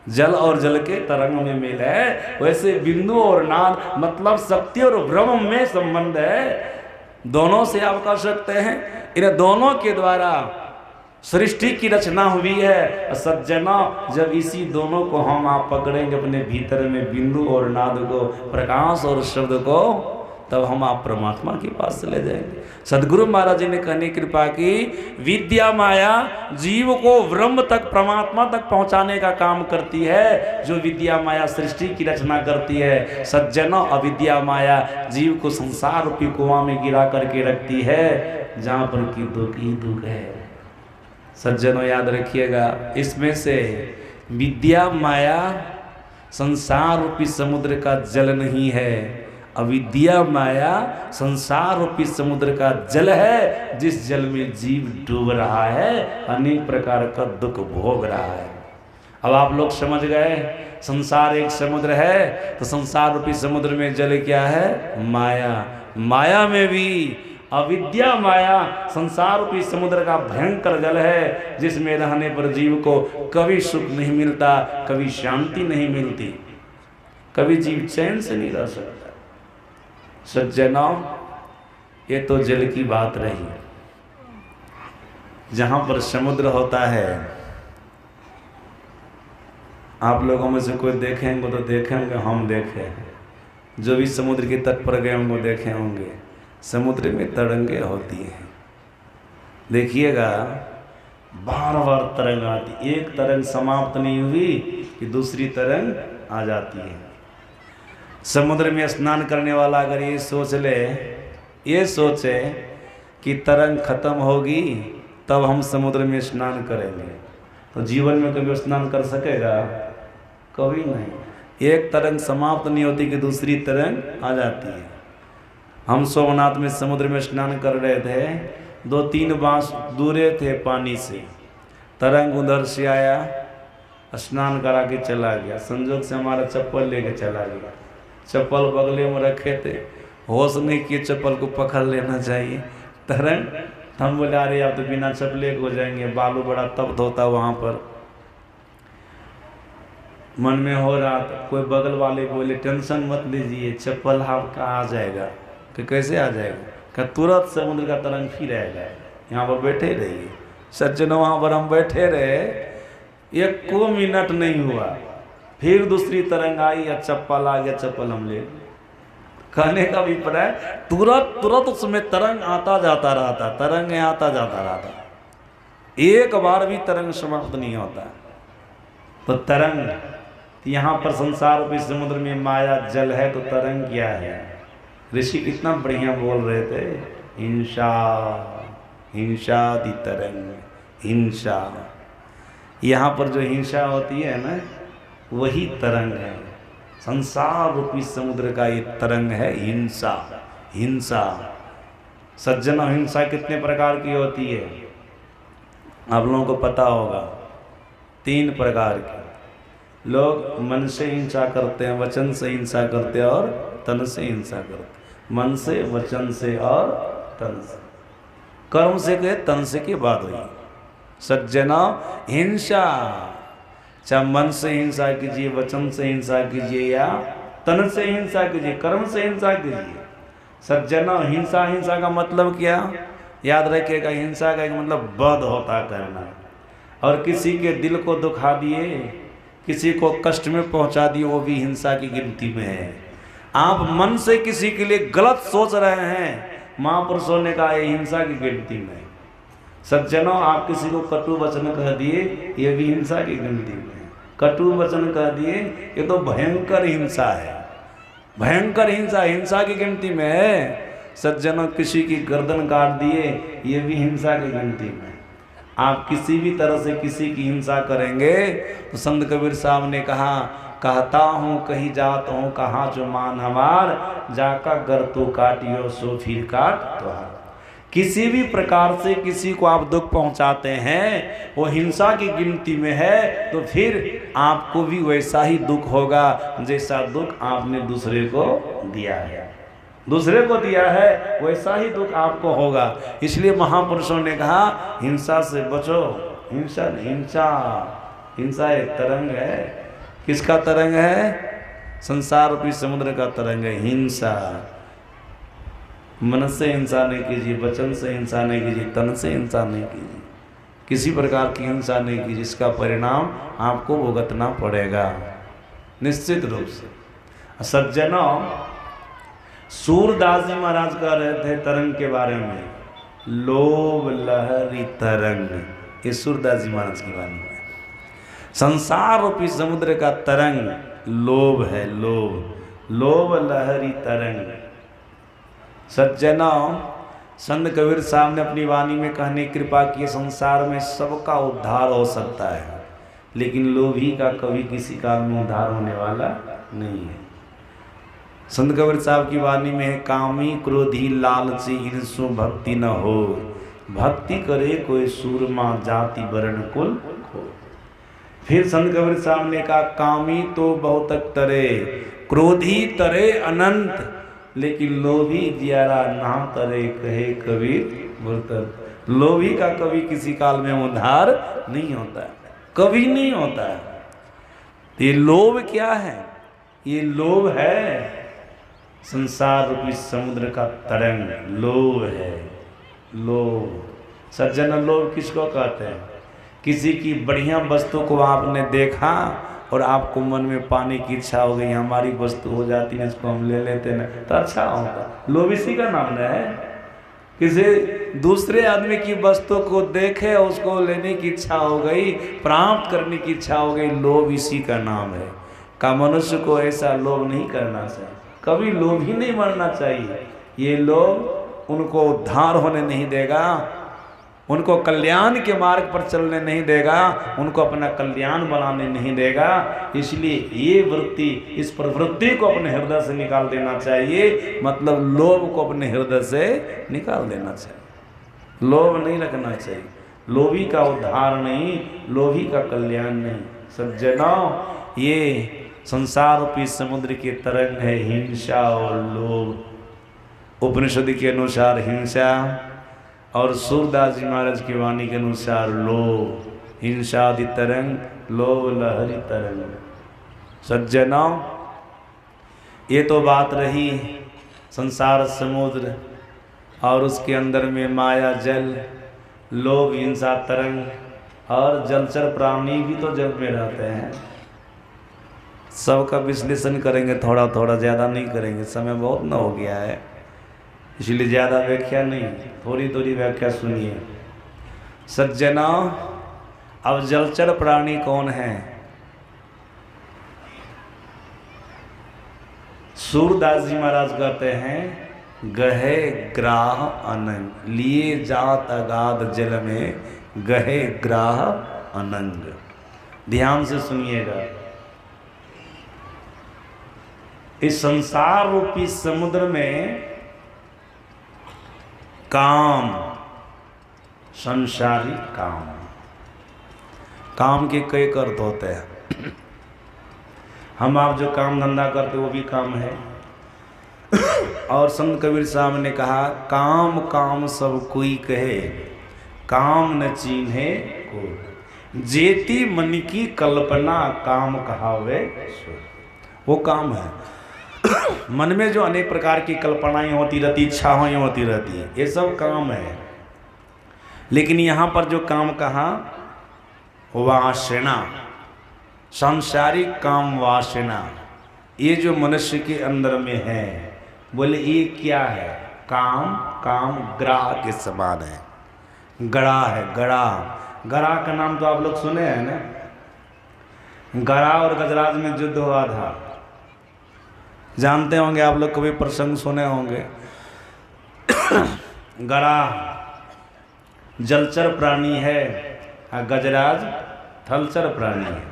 जल और जल के तरंग में मेल है, वैसे बिंदु और नाद मतलब शक्ति और ब्रह्म में संबंध है। दोनों से आप कह सकते हैं, इन दोनों के द्वारा सृष्टि की रचना हुई है। सज्जना, जब इसी दोनों को हम आप पकड़ेंगे अपने भीतर में, बिंदु और नाद को, प्रकाश और शब्द को, तब हम आप परमात्मा के पास चले जाएंगे। सदगुरु महाराज जी ने कहने की कृपा की, विद्या माया जीव को ब्रह्म तक, परमात्मा तक पहुंचाने का काम करती है। जो विद्या माया सृष्टि की रचना करती है, सज्जनों, अविद्या माया जीव को संसार रूपी कुआं में गिरा करके रखती है, जहां पर की दुख ही दुख है। सज्जनों, याद रखिएगा, इसमें से विद्या माया संसार रूपी समुद्र का जल नहीं है, अविद्या माया संसार रूपी समुद्र का जल है, जिस जल में जीव डूब रहा है, अनेक प्रकार का दुख भोग रहा है। अब आप लोग समझ गए, संसार एक समुद्र है, तो संसार रूपी समुद्र में जल क्या है? माया। माया में भी अविद्या माया संसार रूपी समुद्र का भयंकर जल है, जिसमें रहने पर जीव को कभी सुख नहीं मिलता, कभी शांति नहीं मिलती, कभी जीव चैन से नहीं रह सकता। सज्जनों, ये तो जल की बात रही। जहां पर समुद्र होता है, आप लोगों में से कोई देखेंगे तो देखेंगे, हम देखे, जो भी समुद्र के तट पर गए होंगे देखे होंगे, समुद्र में तरंगे होती हैं। देखिएगा, बार बार तरंग आती, एक तरंग समाप्त नहीं हुई कि दूसरी तरंग आ जाती है। समुद्र में स्नान करने वाला अगर ये सोच ले, ये सोचे कि तरंग खत्म होगी तब हम समुद्र में स्नान करेंगे, तो जीवन में कभी स्नान कर सकेगा? कभी नहीं। एक तरंग समाप्त नहीं होती कि दूसरी तरंग आ जाती है। हम सोमनाथ में समुद्र में स्नान कर रहे थे, 2-3 बांस दूरे थे पानी से, तरंग उधर से आया, स्नान करा के चला गया। संजोग से हमारा चप्पल लेके चला गया, चप्पल बगले में रखे थे, होश नहीं किए चप्पल को पकड़ लेना चाहिए। तरंग, हम बोले अरे आप तो बिना चप्पले हो जाएंगे, बालू बड़ा तप्त होता वहाँ पर। मन में हो रहा था, कोई बगल वाले बोले टेंशन मत लीजिए, चप्पल आपका आ जाएगा। कि कैसे आ जाएगा? कि तुरंत समुद्र का तरंग फिर आएगा, यहाँ पर बैठे रहिए। सज्जनों, वहाँ पर हम बैठे रहे, 1 मिनट नहीं हुआ, फिर दूसरी तरंग आई या चप्पल आ गया, चप्पल हम ले। कहने का अभिप्राय, तुरंत उसमें तरंग आता जाता रहता, तरंग आता जाता रहता, एक बार भी तरंग समाप्त नहीं होता। तो तरंग, यहाँ पर संसार रूपी समुद्र में माया जल है, तो तरंग क्या है? ऋषि कितना बढ़िया बोल रहे थे, हिंसा हिंसादि तरंग, हिंसा, यहाँ पर जो हिंसा होती है ना वही तरंग है। संसार रूपी समुद्र का ये तरंग है हिंसा। हिंसा सज्जनों, हिंसा कितने प्रकार की होती है आप लोगों को पता होगा, 3 प्रकार की। लोग मन से हिंसा करते हैं, वचन से हिंसा करते हैं और तन से हिंसा करते हैं। मन से, वचन से और तन से। कर्म से कहे तन से की बात हुई। सज्जना हिंसा, चाहे मन से हिंसा कीजिए, वचन से हिंसा कीजिए या तन से हिंसा कीजिए, कर्म से हिंसा कीजिए। सज्जना हिंसा, हिंसा का मतलब क्या? याद रखिएगा, हिंसा का एक मतलब वध होता करना। और किसी के दिल को दुखा दिए, किसी को कष्ट में पहुंचा दिए, वो भी हिंसा की गिनती में है। आप मन से किसी के लिए गलत सोच रहे हैं, महापुरुषों ने कहा ये हिंसा की गिनती में। सज्जनों, आप किसी को कटु वचन कह दिए, ये भी हिंसा की गिनती में। कटु वचन कह दिए, ये तो भयंकर हिंसा है, भयंकर हिंसा, हिंसा की गिनती में है। सज्जनों, किसी की गर्दन काट दिए, ये भी हिंसा की गिनती में। आप किसी भी तरह से किसी की हिंसा करेंगे तो संत कबीर साहब ने कहा, कहता हूँ कहीं जात हूँ कहाँ जो मान हमार, जाका गर तू काटियो सो फिर काट तुहार। किसी भी प्रकार से किसी को आप दुख पहुंचाते हैं, वो हिंसा की गिनती में है, तो फिर आपको भी वैसा ही दुख होगा जैसा दुख आपने दूसरे को दिया है। दूसरे को दिया है वैसा ही दुख आपको होगा। इसलिए महापुरुषों ने कहा हिंसा से बचो। हिंसा हिंसा हिंसा एक तरंग है। किसका तरंग है? संसार रूपी समुद्र का तरंग है हिंसा। मन से हिंसा नहीं कीजिए, वचन से हिंसा नहीं कीजिए, तन से हिंसा नहीं कीजिए, किसी प्रकार की हिंसा नहीं कीजिए, इसका परिणाम आपको भुगतना पड़ेगा निश्चित रूप से। सज्जनों, सूरदास जी महाराज कह रहे थे तरंग के बारे में, लोभ लहरी तरंग। ये सूरदास जी महाराज की वाणी है। संसार रूपी समुद्र का तरंग लोभ है, लोभ, लोभ लहरी तरंग। सज्जनों, संत कबीर साहब ने अपनी वाणी में कहने कृपा की, संसार में सबका उद्धार हो सकता है, लेकिन लोभी का कभी किसी काल में उद्धार होने वाला नहीं है। संत कबीर साहब की वाणी में है, कामी क्रोधी लालची इनसु भक्ति न हो, भक्ति करे कोई सूरमा जाति वर्ण कुल हो। फिर संत कबीर साहब ने कहा, कामी तो बहुत तरे, क्रोधी तरे अनंत, लेकिन लोभी जियारा ना तरे, कहे कबीर बुरतर। लोभी का कभी किसी काल में उद्धार नहीं होता है, कभी नहीं होता है। ये लोभ क्या है? ये लोभ है संसार रूपी समुद्र का तरंग, लोभ है, लोभ। सज्जन, लोभ किसको कहते हैं? किसी की बढ़िया वस्तु को आपने देखा और आपको मन में पाने की इच्छा हो गई, हमारी वस्तु हो जाती है, इसको हम ले लेते ना, तो अच्छा होता। लोभ इसी का नाम है। किसी दूसरे आदमी की वस्तु को देखे, उसको लेने की इच्छा हो गई, प्राप्त करने की इच्छा हो गई, लोभ इसी का नाम है। का मनुष्य को ऐसा लोभ नहीं करना चाहिए, कभी लोभ ही नहीं मरना चाहिए। ये लोभ उनको उद्धार होने नहीं देगा, उनको कल्याण के मार्ग पर चलने नहीं देगा, उनको अपना कल्याण बनाने नहीं देगा। इसलिए ये वृत्ति, इस प्रवृत्ति को अपने हृदय से निकाल देना चाहिए। मतलब लोभ को अपने हृदय से निकाल देना चाहिए, लोभ नहीं रखना चाहिए। लोभी का उद्धार नहीं, लोभी का कल्याण नहीं। सज्जनों, ये संसार रूपी समुद्र के तरंग है हिंसा और लोभ। उपनिषद के अनुसार हिंसा और सूरदास जी महाराज की वाणी के अनुसार लोभ, हिंसादि तरंग, लोभ लहरी तरंग। सज्जनों, ये तो बात रही संसार समुद्र और उसके अंदर में माया जल, लोभ हिंसा तरंग, और जलचर प्राणी भी तो जल में रहते हैं। सबका विश्लेषण करेंगे थोड़ा थोड़ा, ज़्यादा नहीं करेंगे, समय बहुत न हो गया है, इसलिए ज़्यादा व्याख्या नहीं, थोड़ी थोड़ी व्याख्या सुनिए। सज्जनों, अब जलचर प्राणी कौन है? सूरदास जी महाराज कहते हैं गहे ग्राह अनंग, लिए जात अगाध जल में गहे ग्राह अनंग। ध्यान से सुनिएगा, इस संसार रूपी समुद्र में काम, संसारिक काम, काम के कई अर्थ होते हैं। हम आप जो काम धंधा करते वो भी काम है। और संत कबीर साहब ने कहा, काम काम सब कोई कहे, काम न चीन्हे को, जेती मन की कल्पना काम कहावे सो। वो काम है। मन में जो अनेक प्रकार की कल्पनाएं होती रहती, इच्छाएं होती रहती है, ये सब काम है। लेकिन यहाँ पर जो काम कहा, वासना, सांसारिक काम वासना, ये जो मनुष्य के अंदर में है, बोले ये क्या है? काम, काम ग्राह के समान है। गड़ा है, गड़ा। गड़ा का नाम तो आप लोग सुने हैं ना? गड़ा और गजराज में युद्ध हुआ था, जानते होंगे आप लोग, कभी प्रसंग सुने होंगे। गड़ा जलचर प्राणी है और गजराज थलचर प्राणी है।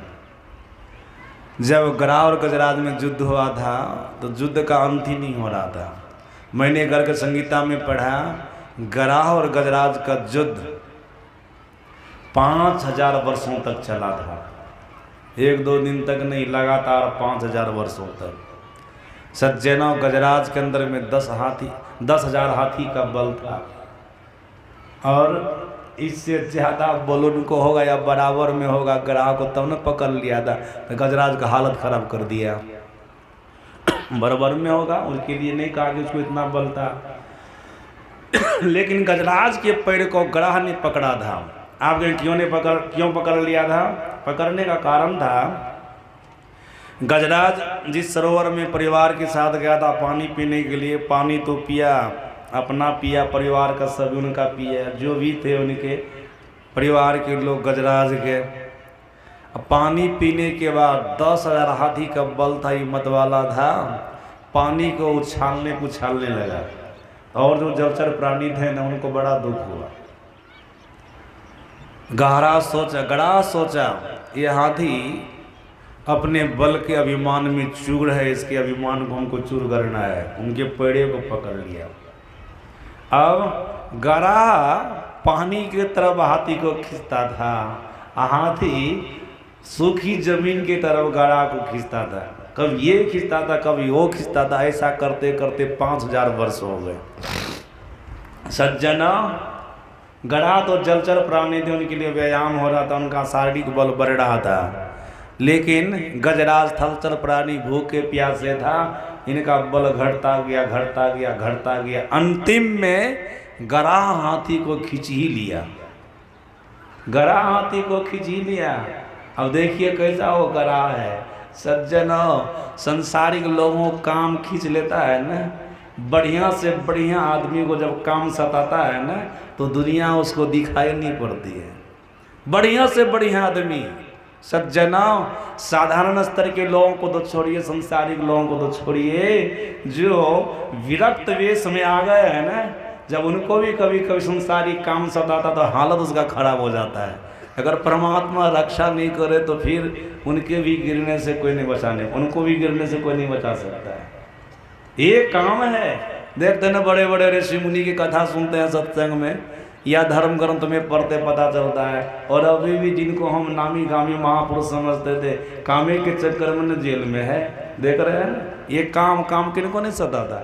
जब गड़ा और गजराज में युद्ध हुआ था तो युद्ध का अंत ही नहीं हो रहा था। मैंने गर्ग संगीता में पढ़ा, गड़ा और गजराज का युद्ध 5000 वर्षों तक चला था। 1-2 दिन तक नहीं, लगातार 5000 वर्षों तक। सज्जनों, गजराज के अंदर में 10,000 हाथी का बल था, और इससे ज़्यादा बल उनको होगा या बराबर में होगा गड़ा को, तब न पकड़ लिया था। तो गजराज का हालत खराब कर दिया। बराबर में होगा, उनके लिए नहीं कहा कि उसको इतना बल था। लेकिन गजराज के पैर को गड़ा ने पकड़ा था। आप क्यों पकड़ लिया था? पकड़ने का कारण था, गजराज जिस सरोवर में परिवार के साथ गया था पानी पीने के लिए, पानी तो पिया, अपना पिया, परिवार का सभी उनका पिया, जो भी थे उनके परिवार के लोग गजराज के। अब पानी पीने के बाद 10,000 हाथी का बल था, हिम्मत वाला था, पानी को उछालने लगा। और जो जलचर प्राणी थे ना, उनको बड़ा दुख हुआ। गड़ा सोचा ये हाथी अपने बल के अभिमान में चूर है, इसके अभिमान को हमको चूर करना है। उनके पेड़े को पकड़ लिया। अब गड़ा पानी की तरफ हाथी को खींचता था, हाथी सूखी जमीन की तरफ गड़ा को खींचता था। कभी ये खींचता था, कभी वो खींचता था। ऐसा करते करते 5000 वर्ष हो गए। सज्जना, गड़ा तो जलचर प्राणी थे, उनके लिए व्यायाम हो रहा था, उनका शारीरिक बल बढ़ रहा था। लेकिन गजराज थलचर प्राणी भूखे प्यासे था, इनका बल घटता गया। अंतिम में गड़ा हाथी को खींच ही लिया। अब देखिए कैसा वो गड़ा है। सज्जनों, संसारिक लोगों काम खींच लेता है ना, बढ़िया से बढ़िया आदमी को जब काम सताता है ना, तो दुनिया उसको दिखाई नहीं पड़ती है। बढ़िया से बढ़िया आदमी, सज्जनों, साधारण स्तर के लोगों को तो छोड़िए, संसारिक लोगों को तो छोड़िए, जो विरक्त वेश में आ गए हैं ना, जब उनको भी कभी कभी संसारिक काम सताता तो हालत उसका खराब हो जाता है। अगर परमात्मा रक्षा नहीं करे तो फिर उनके भी गिरने से कोई नहीं बचा सकता है। ये काम है। देखते हैं ना, बड़े बड़े ऋषि मुनि की कथा सुनते हैं सत्संग में, या धर्म ग्रंथ में पढ़ते पता चलता है। और अभी भी जिनको हम नामी गामी महापुरुष समझते थे, कामे के चक्कर में जेल में है। देख रहे हैं ना, ये काम किनको नहीं सताता।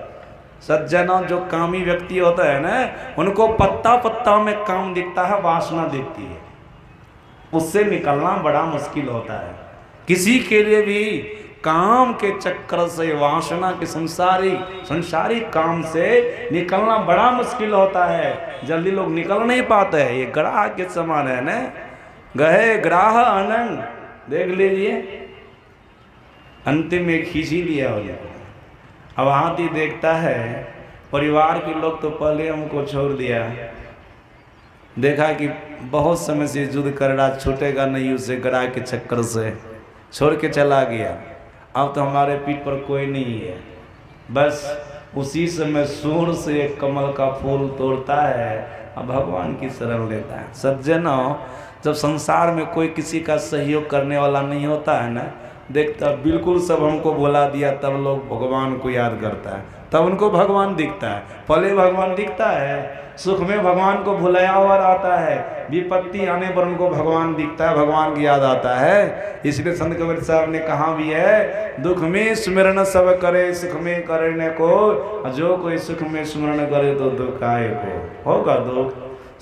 सज्जनों, जो कामी व्यक्ति होता है ना, उनको पत्ता पत्ता में काम दिखता है, वासना दिखती है, उससे निकलना बड़ा मुश्किल होता है। किसी के लिए भी काम के चक्कर से, वासना के संसारिक काम से निकलना बड़ा मुश्किल होता है। जल्दी लोग निकल नहीं पाते हैं। ये ग्राह के समान है ना, गहे ग्राह अनंग। देख लीजिए, अंतिम में खींच ही लिया हो जाए। अब हाथी देखता है, परिवार के लोग तो पहले हमको छोड़ दिया, देखा कि बहुत समय से युद्ध कर रहा, छूटेगा नहीं उसे, ग्राह के चक्कर से छोड़ के चला गया। अब तो हमारे पीठ पर कोई नहीं है, बस उसी समय सूर से एक कमल का फूल तोड़ता है और भगवान की शरण लेता है। सज्जनों, जब संसार में कोई किसी का सहयोग करने वाला नहीं होता है ना, देखता बिल्कुल सब हमको भुला दिया, तब लोग भगवान को याद करता है, तब उनको भगवान दिखता है। पहले भगवान दिखता है, सुख में भगवान को भुलाया हुआ आता है, विपत्ति आने पर उनको भगवान दिखता है, भगवान की याद आता है। इसलिए संत कबीर साहब ने कहा भी है, दुख में स्मरण सब करे, सुख में करने को, जो कोई सुख में स्मरण करे तो दुख आए को होगा दुख।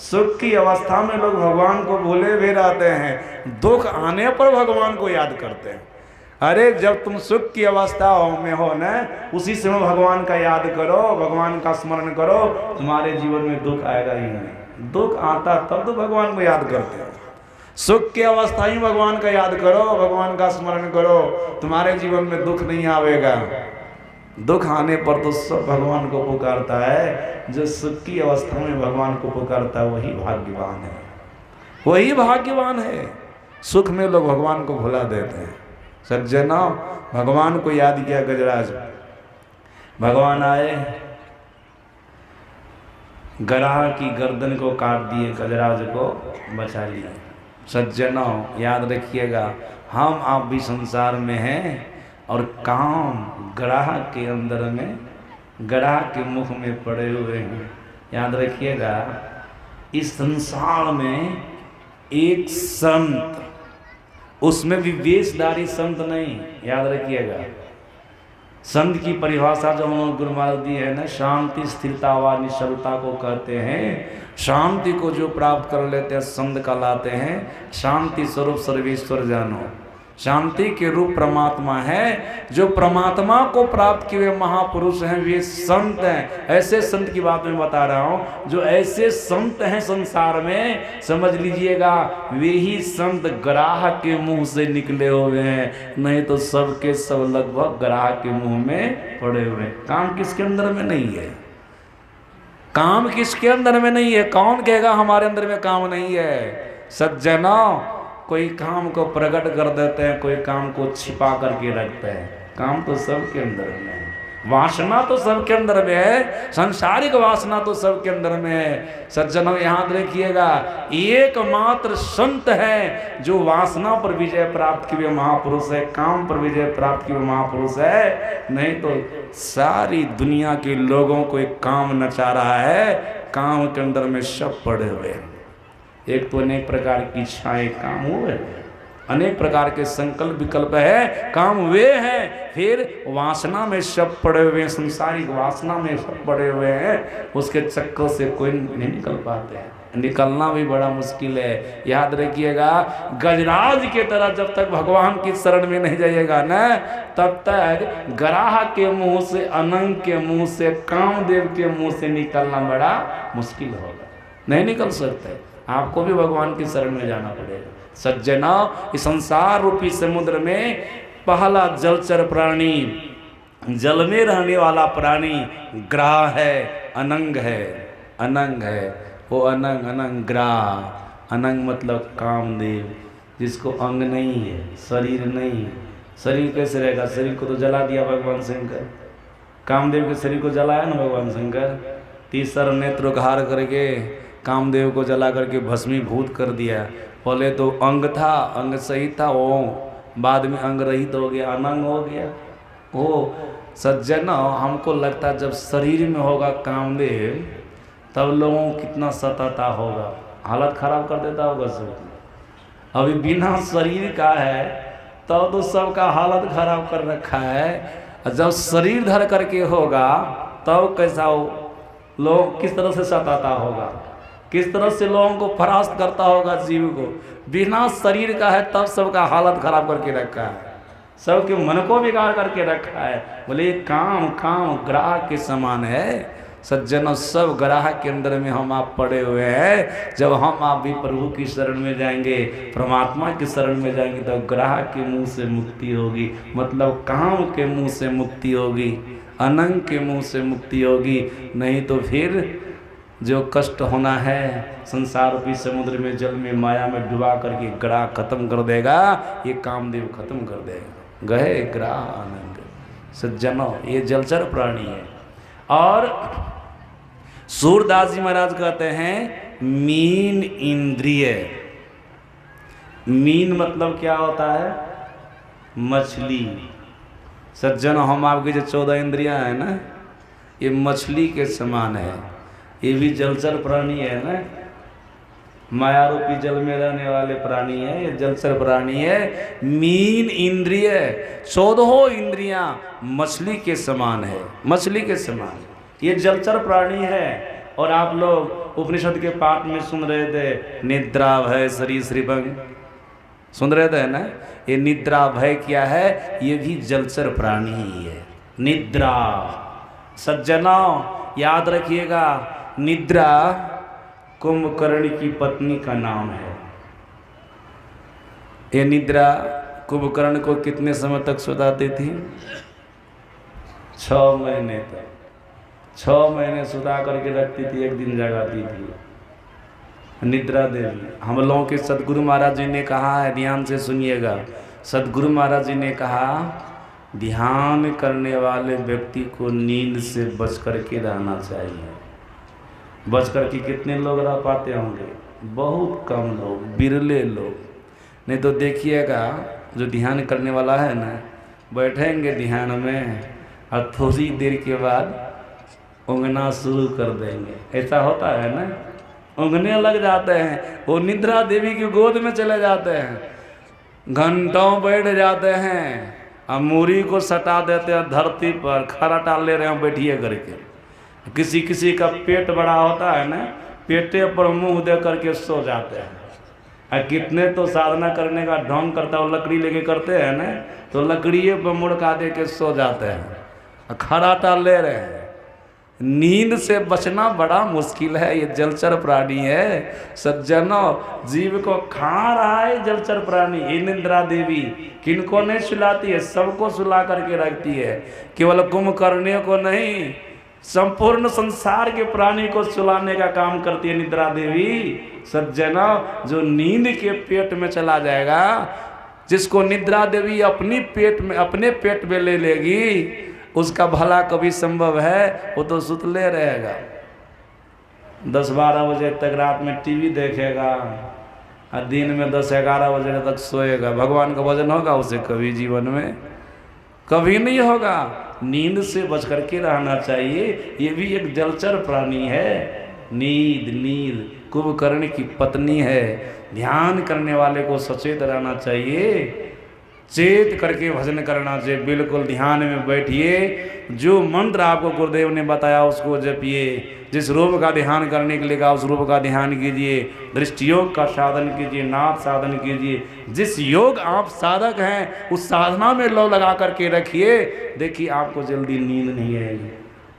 सुख की अवस्था में लोग भगवान को भूले हुए रहते हैं, दुख आने पर भगवान को याद करते हैं। अरे जब तुम सुख की अवस्था में हो ना, उसी समय भगवान का याद करो, भगवान का स्मरण करो, तुम्हारे जीवन में दुख आएगा ही नहीं। दुख आता तब तो भगवान को याद करते हो। सुख की अवस्था ही भगवान का याद करो, भगवान का स्मरण करो, तुम्हारे जीवन में दुख नहीं आवेगा। दुख आने पर तो सब भगवान को पुकारता है। जो सुख की अवस्था में भगवान को पुकारता है वही भाग्यवान है, वही भाग्यवान है। सुख में लोग भगवान को भुला देते हैं। सज्जना, भगवान को याद किया गजराज, भगवान आए, गराह की गर्दन को काट दिए, गजराज को बचा लिया। सज्जना याद रखिएगा, हम आप भी संसार में हैं और काम गराह के अंदर में, गराह के मुख में पड़े हुए हैं। याद रखिएगा, इस संसार में एक संत, उसमें भी वेशधारी संत नहीं, याद रखिएगा। संत की परिभाषा जो हम लोग गुरु महाराज दी है ना, शांति स्थिरता व निश्चलता को कहते हैं। शांति को जो प्राप्त कर लेते हैं संत कहलाते हैं। शांति स्वरूप सर्वेश्वर जानो, शांति के रूप परमात्मा है। जो परमात्मा को प्राप्त किए हुए महापुरुष हैं वे संत हैं। ऐसे संत की बात मैं बता रहा हूँ, जो ऐसे संत हैं संसार में, समझ लीजिएगा वे ही संत गराह के मुंह से निकले हुए हैं, नहीं तो सब के सब लगभग गराह के मुंह में पड़े हुए हैं। काम किसके अंदर में नहीं है, काम किसके अंदर में नहीं है। कौन कहेगा हमारे अंदर में काम नहीं है। सज्जना, कोई काम को प्रकट कर देते हैं, कोई काम को छिपा करके रखते हैं। काम तो सबके अंदर में है, वासना तो सबके अंदर में है, सांसारिक वासना तो सबके अंदर में है। सज्जनों याद रखिएगा, एकमात्र संत है जो वासना पर विजय प्राप्त किए महापुरुष है, काम पर विजय प्राप्त किए महापुरुष है। नहीं तो सारी दुनिया के लोगों को एक काम नचा रहा है, काम के अंदर में सब पड़े हुए हैं। एक तो अनेक प्रकार की इच्छाएं काम हुए, अनेक प्रकार के संकल्प विकल्प है, काम वे हैं। फिर वासना में सब पड़े हुए हैं, संसारिक वासना में सब पड़े हुए हैं। उसके चक्कर से कोई नहीं निकल पाते हैं, निकलना भी बड़ा मुश्किल है। याद रखिएगा, गजराज के तरह जब तक भगवान की शरण में नहीं जाइएगा ना, तब तक गराह के मुंह से, अनंग के मुंह से, कामदेव के मुंह से निकलना बड़ा मुश्किल होगा, नहीं निकल सकते। आपको भी भगवान की शरण में जाना पड़ेगा। सज्जना, इस संसार रूपी समुद्र में पहला जलचर प्राणी, जल में रहने वाला प्राणी ग्राह है, अनंग है, अनंग है। वो अनंग, अनंग ग्राह, अनंग मतलब कामदेव, जिसको अंग नहीं है, शरीर नहीं है। शरीर कैसे रहेगा, शरीर को तो जला दिया भगवान शंकर, कामदेव के शरीर को जलाया ना भगवान शंकर। तीसरा नेत्र उघार करके कामदेव को जला करके भस्मीभूत कर दिया। पहले तो अंग था, अंग सही था, वो बाद में अंग रहित हो गया, अनंग हो गया। वो सज्जन, हमको लगता है जब शरीर में होगा कामदेव तब लोगों को कितना सताता होगा, हालत खराब कर देता होगा सब। अभी बिना शरीर का है तब तो सबका हालत खराब कर रखा है। जब शरीर धर करके होगा तब कैसा हो, लोग किस तरह से सताता होगा, किस तरह से लोगों को परास्त करता होगा जीव को। बिना शरीर का है तब सबका हालत खराब करके रखा है, सबके मन को बिगाड़ करके रखा है। बोले काम काम ग्राह के समान है। सज्जनों, सब ग्राह के अंदर में हम आप पड़े हुए हैं। जब हम आप भी प्रभु की शरण में जाएंगे, परमात्मा की शरण में जाएंगे, तो ग्राह के मुंह से मुक्ति होगी, मतलब काम के मुंह से मुक्ति होगी, अनंग के मुंह से मुक्ति होगी। नहीं तो फिर जो कष्ट होना है संसार रूपी समुद्र में, जल में, माया में डुबा करके ग्राह खत्म कर देगा, ये कामदेव खत्म कर देगा। गए ग्राह अनंग। सज्जनों, ये जलचर प्राणी है। और सूरदास जी महाराज कहते हैं मीन इंद्रिय। मीन मतलब क्या होता है? मछली। सज्जन, हम आपकी जो 14 इंद्रियां हैं ना, ये मछली के समान है। ये भी जलचर प्राणी है ना, माया रूपी जल में रहने वाले प्राणी है, ये जलचर प्राणी है। मीन इंद्रिय, 14 इंद्रियां मछली के समान है, मछली के समान। ये जलचर प्राणी है। और आप लोग उपनिषद के पाठ में सुन रहे थे निद्रा भय सरीसृपं, सुन रहे थे ना? ये निद्रा भय क्या है? ये भी जलचर प्राणी ही है। निद्रा, सज्जनों याद रखिएगा, निद्रा कुंभकर्ण की पत्नी का नाम है। ये निद्रा कुंभकर्ण को कितने समय तक सुलाती थी? 6 महीने तक। 6 महीने सुला करके रखती थी, एक दिन जगाती थी निद्रा देवी। हम लोगों के सदगुरु महाराज जी ने कहा है, ध्यान से सुनिएगा, सदगुरु महाराज जी ने कहा ध्यान करने वाले व्यक्ति को नींद से बच करके रहना चाहिए। बच करके कितने लोग रह पाते होंगे? बहुत कम लोग, बिरले लोग। नहीं तो देखिएगा जो ध्यान करने वाला है ना, बैठेंगे ध्यान में और थोड़ी देर के बाद ऊँगना शुरू कर देंगे। ऐसा होता है ना, ऊँगने लग जाते हैं। वो निद्रा देवी की गोद में चले जाते हैं, घंटों बैठ जाते हैं और मूरी को सटा देते हैं धरती पर, खरा टाल ले रहे हैं बैठिए करके। किसी किसी का पेट बड़ा होता है ना, पेटे पर मुंह दे करके सो जाते हैं। और कितने तो साधना करने का ढोंग करता है, लकड़ी लेके करते हैं ना, तो लकड़िए पर मुड़का दे के सो जाते हैं, खरा टाल ले रहे हैं। नींद से बचना बड़ा मुश्किल है, ये जलचर प्राणी है। सज्जनों, जीव को खा रहा है जलचर प्राणी। ये निद्रा देवी किनको नहीं सुलाती है? सबको सुला करके रखती है। केवल कुंभकर्ण को नहीं, संपूर्ण संसार के प्राणी को सुलाने का काम करती है निद्रा देवी। सज्जनों, जो नींद के पेट में चला जाएगा, जिसको निद्रा देवी अपने पेट में ले लेगी, उसका भला कभी संभव है? वो तो सुतले रहेगा, 10-12 बजे तक रात में टीवी देखेगा और दिन में 10-11 बजे तक सोएगा। भगवान का भजन होगा उसे? कभी जीवन में कभी नहीं होगा। नींद से बच करके रहना चाहिए। ये भी एक जलचर प्राणी है। नींद कुंभकर्ण की पत्नी है। ध्यान करने वाले को सचेत रहना चाहिए, चेत करके भजन करना चाहिए। बिल्कुल ध्यान में बैठिए, जो मंत्र आपको गुरुदेव ने बताया उसको जपिए। जिस रूप का ध्यान करने के लिए कहा उस रूप का ध्यान कीजिए। दृष्टि योग का साधन कीजिए, नाद साधन कीजिए। जिस योग आप साधक हैं उस साधना में लौ लगा करके रखिए। देखिए आपको जल्दी नींद नहीं आएगी।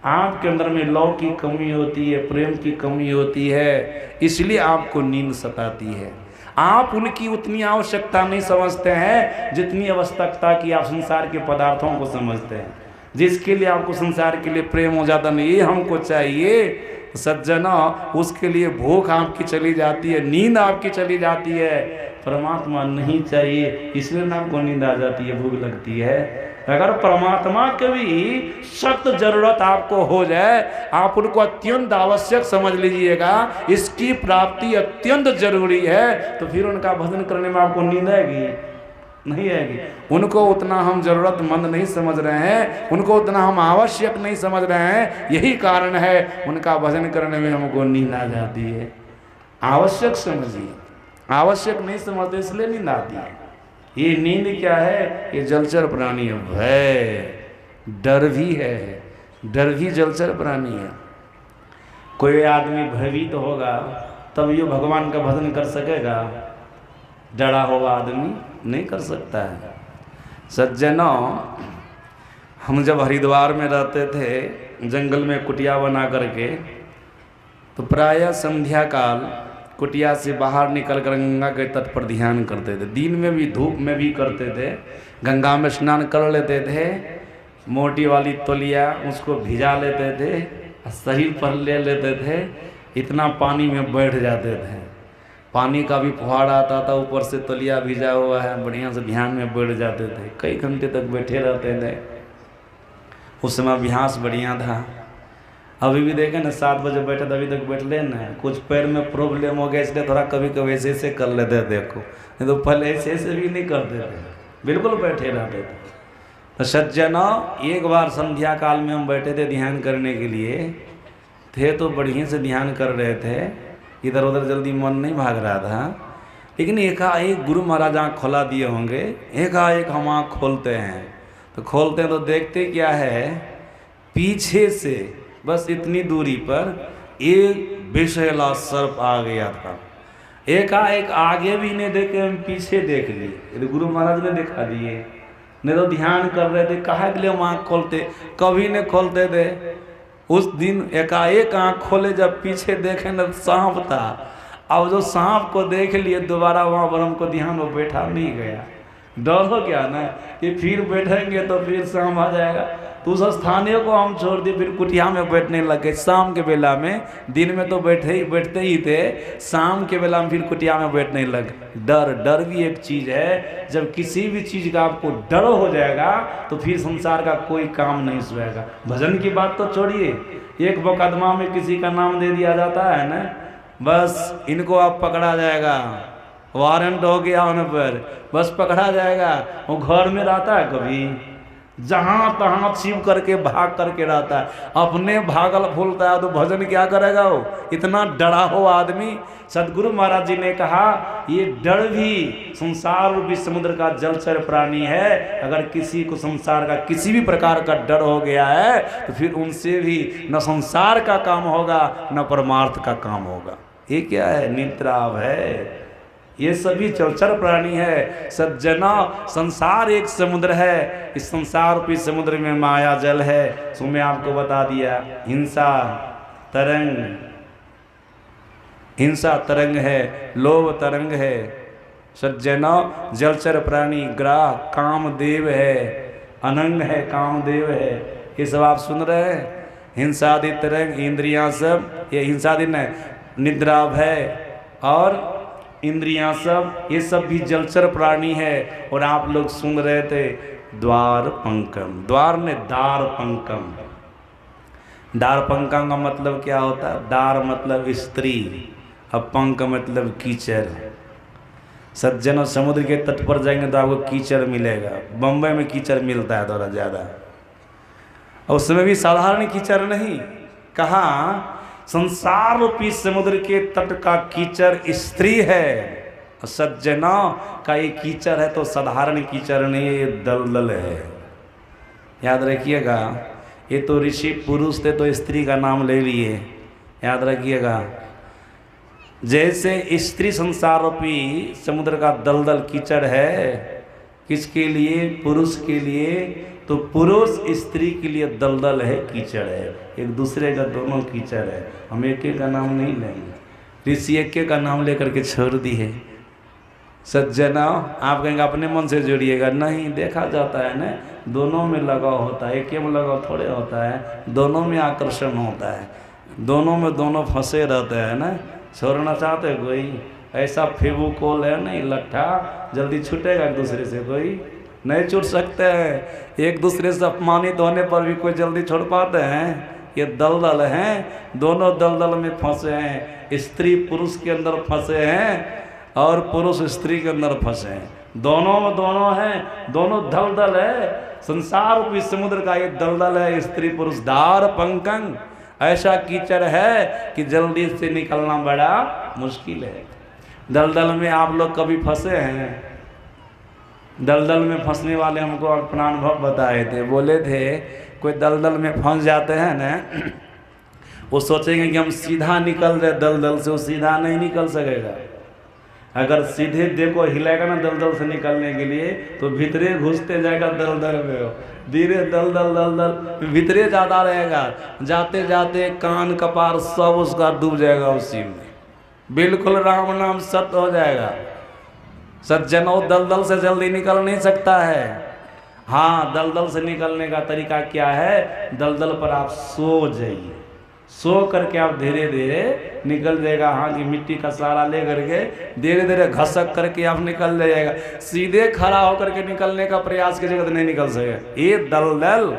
आपके अंदर में लौ की कमी होती है, प्रेम की कमी होती है, इसलिए आपको नींद सताती है। आप उनकी उतनी आवश्यकता नहीं समझते हैं जितनी आवश्यकता की आप संसार के पदार्थों को समझते हैं। जिसके लिए आपको संसार के लिए प्रेम हो जाता नहीं, ये हमको चाहिए, सज्जना, उसके लिए भूख आपकी चली जाती है, नींद आपकी चली जाती है। परमात्मा नहीं चाहिए, इसलिए ना आपको नींद आ जाती है, भूख लगती है। अगर परमात्मा की भी सख्त जरूरत आपको हो जाए, आप उनको अत्यंत आवश्यक समझ लीजिएगा, इसकी प्राप्ति अत्यंत जरूरी है, तो फिर उनका भजन करने में आपको नींद आएगी? नहीं आएगी। उनको उतना हम जरूरतमंद नहीं समझ रहे हैं, उनको उतना हम आवश्यक नहीं समझ रहे हैं। यही कारण है उनका भजन करने में हमको नींद आ जाती है। आवश्यक समझिए, आवश्यक नहीं समझते इसलिए नींद आती है। ये नींद क्या है? ये जलचर प्राणी है। भय, डर भी है, डर भी जलचर प्राणी है। कोई आदमी भयभीत तो होगा तब ये भगवान का भजन कर सकेगा। डरा हुआ आदमी नहीं कर सकता है। सज्जनों, हम जब हरिद्वार में रहते थे, जंगल में कुटिया बना करके, तो प्रायः संध्या काल कुटिया से बाहर निकल कर गंगा के तट पर ध्यान करते थे। दिन में भी, धूप में भी करते थे। गंगा में स्नान कर लेते थे, मोटी वाली तौलिया उसको भिजा लेते थे, शरीर पर ले लेते थे, इतना पानी में बैठ जाते थे। पानी का भी फुहारा आता था, ऊपर से तौलिया भिजा हुआ है, बढ़िया से ध्यान में बैठ जाते थे। कई घंटे तक बैठे रहते थे। उस समय अभ्यास बढ़िया था। अभी भी देखें ना 7 बजे बैठे तो अभी तक बैठ ले ना, कुछ पैर में प्रॉब्लम हो गया इसलिए थोड़ा कभी कभी ऐसे ऐसे कर लेते थे, देखो नहीं तो पहले ऐसे ऐसे भी नहीं करते थे, बिल्कुल बैठे रहते थे। तो सज्जनों, एक बार संध्या काल में हम बैठे थे ध्यान करने के लिए, थे तो बढ़िया से ध्यान कर रहे थे, इधर उधर जल्दी मन नहीं भाग रहा था, लेकिन एकाएक गुरु महाराज आँख खोला दिए होंगे, एकाएक हम आँख खोलते हैं तो खोलते हैं तो देखते क्या है, पीछे से बस इतनी दूरी पर एक विषैला सर्प आ गया था। एकाएक आगे भी नहीं देखे, हम पीछे देख लिए, गुरु महाराज ने दिखा दिए, नहीं तो ध्यान कर रहे थे, काहे के लिए हम आँख खोलते, कभी नहीं खोलते थे। उस दिन एकाएक आँख खोले, जब पीछे देखे न सांप था। अब जो सांप को देख लिए दोबारा वहाँ पर हमको ध्यान में बैठा नहीं गया, डर हो गया ना कि फिर बैठेंगे तो फिर सांप आ जाएगा, तो उस स्थानीय को हम छोड़ दिए, फिर कुटिया में बैठने लगे शाम के बेला में। दिन में तो बैठते ही थे, शाम के बेला में फिर कुटिया में बैठने लगे। डर भी एक चीज़ है, जब किसी भी चीज़ का आपको डर हो जाएगा तो फिर संसार का कोई काम नहीं सुएगा। भजन की बात तो छोड़िए, एक मुकदमा में किसी का नाम दे दिया जाता है ना, बस इनको आप पकड़ा जाएगा, वारंट हो गया उन पर, बस पकड़ा जाएगा। वो घर में रहता है, कभी जहाँ तहाँ छिप करके भाग करके रहता है, अपने भागल फूलता है, तो भजन क्या करेगा वो, इतना डरा हो आदमी। सदगुरु महाराज जी ने कहा ये डर भी संसार रूपी समुद्र का जलचर प्राणी है, अगर किसी को संसार का किसी भी प्रकार का डर हो गया है तो फिर उनसे भी न संसार का काम होगा न परमार्थ का काम होगा। ये क्या है, निद्राव है, ये सभी चलचर प्राणी है। सज्जना, संसार एक समुद्र है, इस संसार रूपी समुद्र में माया जल है। सो मैं आपको बता दिया, हिंसा तरंग है, लोभ तरंग है। सज्जना, जलचर प्राणी ग्राह कामदेव है, अनंग है, कामदेव है। ये सब आप सुन रहे हैं, हिंसादि तरंग, इंद्रियां सब, ये हिंसादि नहीं, निद्राव है और इंद्रियां सब, ये सब भी जलचर प्राणी है। और आप लोग सुन रहे थे द्वार पंकम, द्वार ने दार पंकम, दार पंकम का मतलब क्या होता है, दार मतलब स्त्री, अब पंक मतलब कीचड़। सज्जनों, समुद्र के तट पर जाएंगे तो आपको कीचड़ मिलेगा, बम्बई में कीचड़ मिलता है थोड़ा ज़्यादा, और उसमें भी साधारण कीचड़ नहीं, कहाँ संसार रूपी समुद्र के तट का कीचड़ स्त्री है। सज्जनों का ये कीचड़ है तो साधारण कीचड़ नहीं, ये दलदल है, याद रखिएगा। ये तो ऋषि पुरुष थे तो स्त्री का नाम ले लिए, याद रखिएगा। जैसे स्त्री संसार रूपी समुद्र का दलदल कीचड़ है, किसके लिए, पुरुष के लिए, तो पुरुष स्त्री के लिए दलदल है, कीचड़ है, एक दूसरे का दोनों कीचड़ है। हम एक का नाम नहीं लेंगे, ऋषि एक का नाम लेकर के छोड़ दी है। सज्जना, आप कहेंगे अपने मन से जोड़िएगा, नहीं, देखा जाता है ना, दोनों में लगाव होता है, एक में लगाव थोड़े होता है, दोनों में आकर्षण होता है, दोनों में दोनों फंसे रहते हैं ना। छोड़ना चाहते कोई, ऐसा फेविकोल है नहीं लट्ठा, जल्दी छूटेगा एक दूसरे से, कोई नहीं छूट सकते हैं। एक दूसरे से अपमानित होने पर भी कोई जल्दी छोड़ पाते हैं, ये दलदल हैं, दोनों दलदल में फंसे हैं। स्त्री पुरुष के अंदर फंसे हैं और पुरुष स्त्री के अंदर फंसे हैं, दोनों में दोनों हैं, दोनों दलदल है। संसार रूपी समुद्र का ये दलदल है, स्त्री पुरुष दार पंकंग, ऐसा कीचड़ है कि जल्दी से निकलना बड़ा मुश्किल है। दलदल में आप लोग कभी फंसे हैं? दलदल में फंसने वाले हमको अपना अनुभव बताए थे, बोले थे कोई दलदल में फंस जाते हैं ना, वो सोचेंगे कि हम सीधा निकल रहे दलदल से, वो सीधा नहीं निकल सकेगा। अगर सीधे देखो हिलेगा ना दलदल से निकलने के लिए, तो भीतरे घुसते जाएगा दलदल में, हो धीरे दलदल भीतरे जाता रहेगा, जाते जाते कान कपार सब उसका डूब जाएगा उसी में, बिल्कुल राम नाम सत्य हो जाएगा। सज्जनों, दलदल से जल्दी निकल नहीं सकता है। हाँ, दलदल से निकलने का तरीका क्या है, दलदल पर आप सो जाइए, सो करके आप धीरे धीरे निकल जाएगा। हाँ कि मिट्टी का सहारा ले करके धीरे धीरे घसक करके आप निकल जाएगा। सीधे खड़ा होकर के निकलने का प्रयास कीजिएगा तो नहीं निकल सकेगा। ये दलदल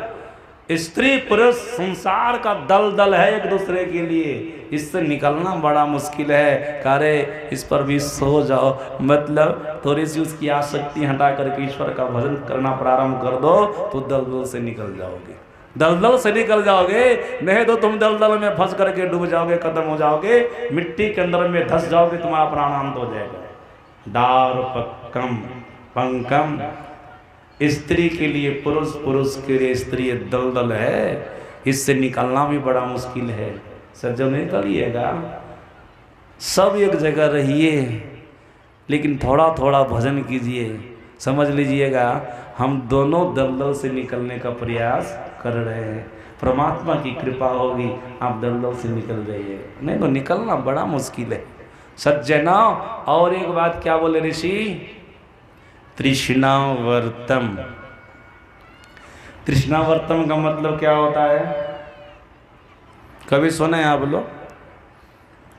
स्त्री पुरुष संसार का दलदल है एक दूसरे के लिए, इससे निकलना बड़ा मुश्किल है। अरे इस पर भी सो जाओ, मतलब थोड़ी सी उसकी आसक्ति हटा करके ईश्वर का भजन करना प्रारंभ कर दो तो दलदल से निकल जाओगे, दलदल से निकल जाओगे। नहीं तो तुम दलदल में फंस करके डूब जाओगे, खत्म हो जाओगे, मिट्टी के अंदर में धस जाओगे, तुम्हारा प्राणांत हो जाएगा। डार पक्कम पंकम, स्त्री के लिए पुरुष, पुरुष के लिए स्त्री दलदल है, इससे निकलना भी बड़ा मुश्किल है। सज्जन निकलिएगा, सब एक जगह रहिए, लेकिन थोड़ा थोड़ा भजन कीजिए। समझ लीजिएगा हम दोनों दलदल से निकलने का प्रयास कर रहे हैं। परमात्मा की कृपा होगी, आप दलदल से निकल जाइए, नहीं तो निकलना बड़ा मुश्किल है सज्जना। और एक बात क्या बोले ऋषि, तृष्णावर्तम। तृष्णावर्तम का मतलब क्या होता है, कभी सुने आप लोग?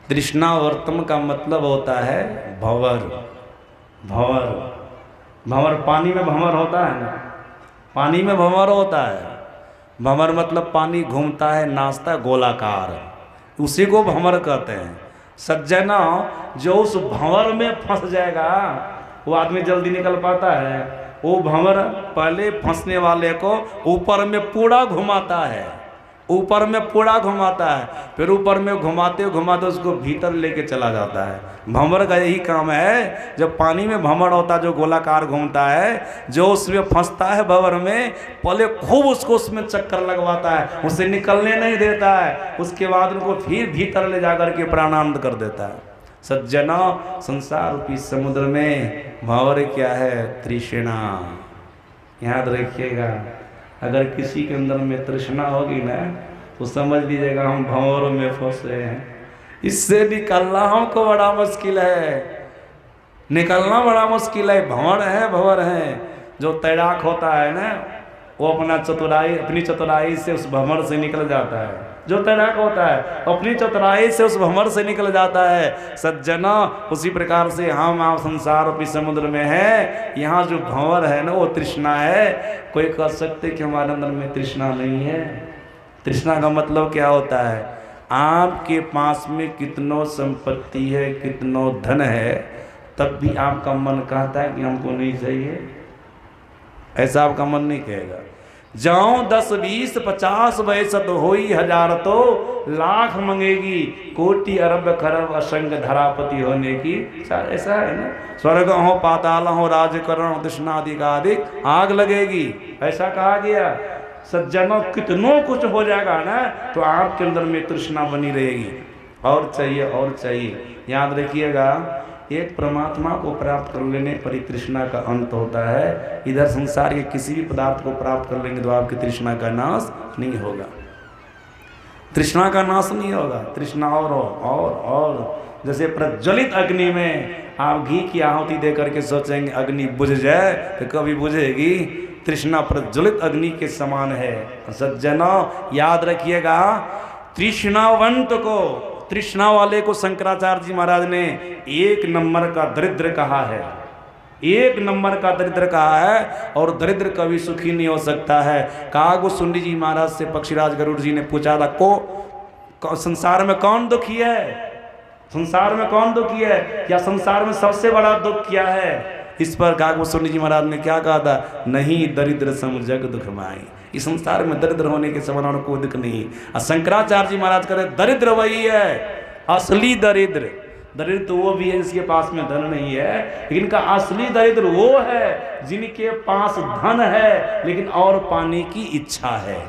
तृष्णावर्तम का मतलब होता है भंवर। भंवर, भंवर पानी में भंवर होता है ना, पानी में भंवर होता है। भंवर मतलब पानी घूमता है, नाचता है, गोलाकार, उसी को भंवर कहते हैं। सज्जना, जो उस भंवर में फंस जाएगा वो आदमी जल्दी निकल पाता है? वो भंवर पहले फंसने वाले को ऊपर में पूरा घुमाता है, ऊपर में पूरा घुमाता है, फिर ऊपर में घुमाते घुमाते उसको भीतर लेके चला जाता है। भंवर का यही काम है। जब पानी में भंवर होता है जो गोलाकार घूमता है, जो उसमें फंसता है भंवर में, पहले खूब उसको उसमें चक्कर लगवाता है, उसे निकलने नहीं देता है, उसके बाद उनको फिर भीतर ले जाकर के प्राणांत कर देता है। सज्जना, संसार रूपी समुद्र में भंवर क्या है? तृष्णा। याद रखिएगा, अगर किसी के अंदर में तृष्णा होगी ना तो समझ लीजिएगा हम भंवर में फंसे हैं। इससे निकलना हमको बड़ा मुश्किल है, निकलना बड़ा मुश्किल है। भंवर है, भंवर है। जो तैराक होता है ना, वो अपनी चतुराई से उस भंवर से निकल जाता है। जो तैराक होता है अपनी चतुराई से उस भंवर से निकल जाता है। सज्जना, उसी प्रकार से हम आप संसार रूपी समुद्र में है, यहाँ जो भंवर है ना वो तृष्णा है। कोई कह सकते कि हमारे अंदर में तृष्णा नहीं है। तृष्णा का मतलब क्या होता है? आपके पास में कितनों संपत्ति है, कितनों धन है, तब भी आपका मन कहता है कि हमको नहीं चाहिए। ऐसा आपका मन नहीं कहेगा। जाऊं 10 20 50 बैसत होई हजार, तो लाख मंगेगी कोटि अरब खरब असंग धरापति होने की। ऐसा है ना, स्वर्ग हो पाताल हो राजकरण तृष्णाधिकाधिक आग लगेगी, ऐसा कहा गया। सज्जनों, कितनों कुछ हो जाएगा ना तो आपके अंदर में तृष्णा बनी रहेगी, और चाहिए और चाहिए। याद रखिएगा, एक परमात्मा को प्राप्त कर लेने पर ही तृष्णा का अंत होता है। इधर संसार के किसी भी पदार्थ को प्राप्त कर लेंगे तो आपकी तृष्णा का नाश नहीं होगा, तृष्णा का नाश नहीं होगा। तृष्णा और जैसे प्रज्वलित अग्नि में आप घी की आहुति दे करके सोचेंगे अग्नि बुझ जाए, तो कभी बुझेगी? तृष्णा प्रज्वलित अग्नि के समान है। सज्जनों, याद रखिएगा, तृष्णावंत को, तृष्णा वाले को शंकराचार्य जी महाराज ने 1 नंबर का दरिद्र कहा है। 1 नंबर का दरिद्र कहा है, और दरिद्र कभी सुखी नहीं हो सकता है। कहा गोसुंडी जी महाराज से पक्षीराज गरुड़ जी ने पूछा था, को संसार में कौन दुखी है? संसार में कौन दुखी है? या संसार में सबसे बड़ा दुख क्या है? इस पर कागभूषण जी महाराज ने क्या कहा था? नहीं दरिद्र सम जग दुख माई। इस संसार में दरिद्र होने के समान और कोई दुख नहीं। और शंकराचार्य जी महाराज कहते दरिद्र वही है असली दरिद्र। दरिद्र तो वो भी है जिसके पास में धन नहीं है, लेकिन इनका असली दरिद्र वो है जिनके पास धन है लेकिन और पाने की इच्छा है।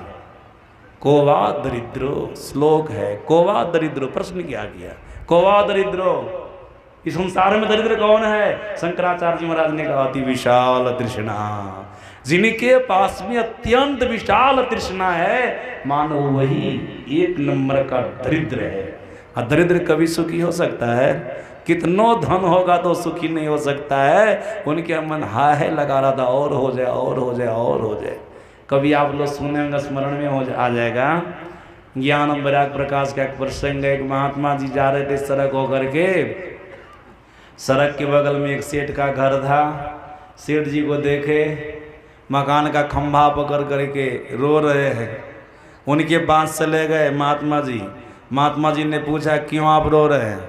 कोवा दरिद्रो श्लोक है, कोवा दरिद्रो, प्रश्न किया गया कोवा दरिद्रो। इस संसार में दरिद्र कौन है? शंकराचार्य जी महाराज ने कहा अति विशाल तृष्णा, जिनके पास में अत्यंत विशाल तृष्णा है, मानो वही 1 नंबर का दरिद्र है। और दरिद्र कभी सुखी हो सकता है? कितनों धन होगा तो सुखी नहीं हो सकता है। उनके मन हाय लगा रहा था और हो जाए और हो जाए और हो जाए। कभी आप लोग सुनेंगे, स्मरण में आ जाएगा, ज्ञान वैराग्य प्रकाश का एक प्रसंग है। एक महात्मा जी जा रहे थे सड़क होकर के, सड़क के बगल में एक सेठ का घर था। सेठ जी को देखे मकान का खंभा पकड़ करके रो रहे हैं। उनके पास चले गए महात्मा जी। महात्मा जी ने पूछा क्यों आप रो रहे हैं?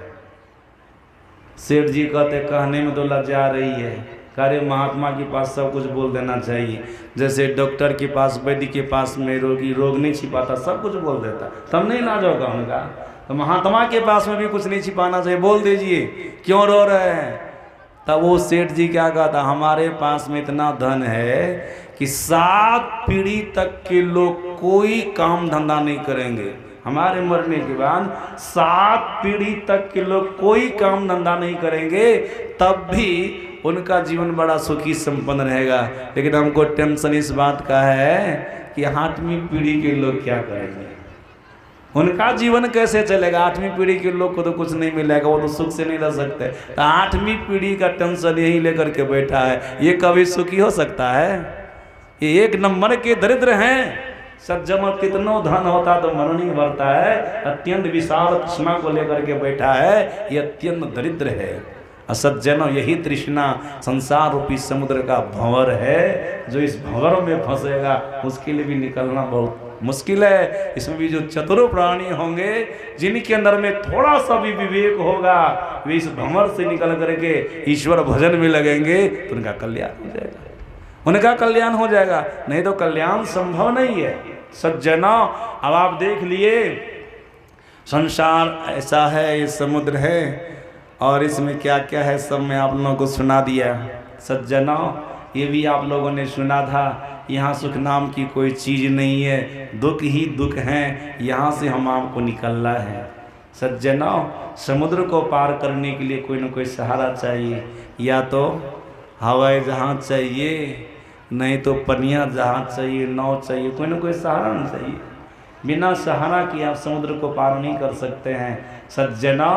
सेठ जी कहते कहने में तो लज्जा रही है। अरे महात्मा के पास सब कुछ बोल देना चाहिए, जैसे डॉक्टर के पास वैद्य के पास में रोगी रोग नहीं छिपाता, सब कुछ बोल देता, तब नहीं इलाज होगा उनका। तो महात्मा के पास में भी कुछ नहीं छिपाना चाहिए, बोल दीजिए क्यों रो रहे हैं। तब वो सेठ जी क्या कहता, हमारे पास में इतना धन है कि 7 पीढ़ी तक के लोग कोई काम धंधा नहीं करेंगे, हमारे मरने के बाद 7 पीढ़ी तक के लोग कोई काम धंधा नहीं करेंगे, तब भी उनका जीवन बड़ा सुखी संपन्न रहेगा। लेकिन हमको टेंशन इस बात का है कि 8वीं पीढ़ी के लोग क्या करेंगे, उनका जीवन कैसे चलेगा। 8वीं पीढ़ी के लोग को तो कुछ नहीं मिलेगा, वो तो सुख से नहीं रह सकते। तो 8वीं पीढ़ी का टेंशन यही लेकर के बैठा है, ये कभी सुखी हो सकता है? ये एक नंबर के दरिद्र हैं। सज्जनों कितनों धन होता तो मन नहीं भरता है, अत्यंत विशाल तृष्णा को लेकर के बैठा है, ये अत्यंत दरिद्र है। असज्जनों यही तृष्णा संसार रूपी समुद्र का भंवर है, जो इस भंवर में फंसेगा उसके लिए भी निकलना बहुत मुश्किल है। इसमें भी जो चतुर प्राणी होंगे, जिनके अंदर में थोड़ा सा भी विवेक होगा, वे इस भंवर से निकल करके ईश्वर भजन में लगेंगे तो उनका कल्याण हो जाएगा, उनका कल्याण हो जाएगा, नहीं तो कल्याण संभव नहीं है। सज्जनों अब आप देख लिए संसार ऐसा है, ये समुद्र है और इसमें क्या क्या है सब मैं आप लोगों को सुना दिया। सज्जनों ये भी आप लोगों ने सुना था, यहाँ सुख नाम की कोई चीज़ नहीं है, दुख ही दुख हैं, यहाँ से हम आपको निकलना है। सज्जनों समुद्र को पार करने के लिए कोई ना कोई सहारा चाहिए, या तो हवाई जहाज चाहिए, नहीं तो पनिया जहाज चाहिए, नाव चाहिए, कोई ना कोई सहारा नहीं चाहिए। बिना सहारा के आप समुद्र को पार नहीं कर सकते हैं। सज्जनों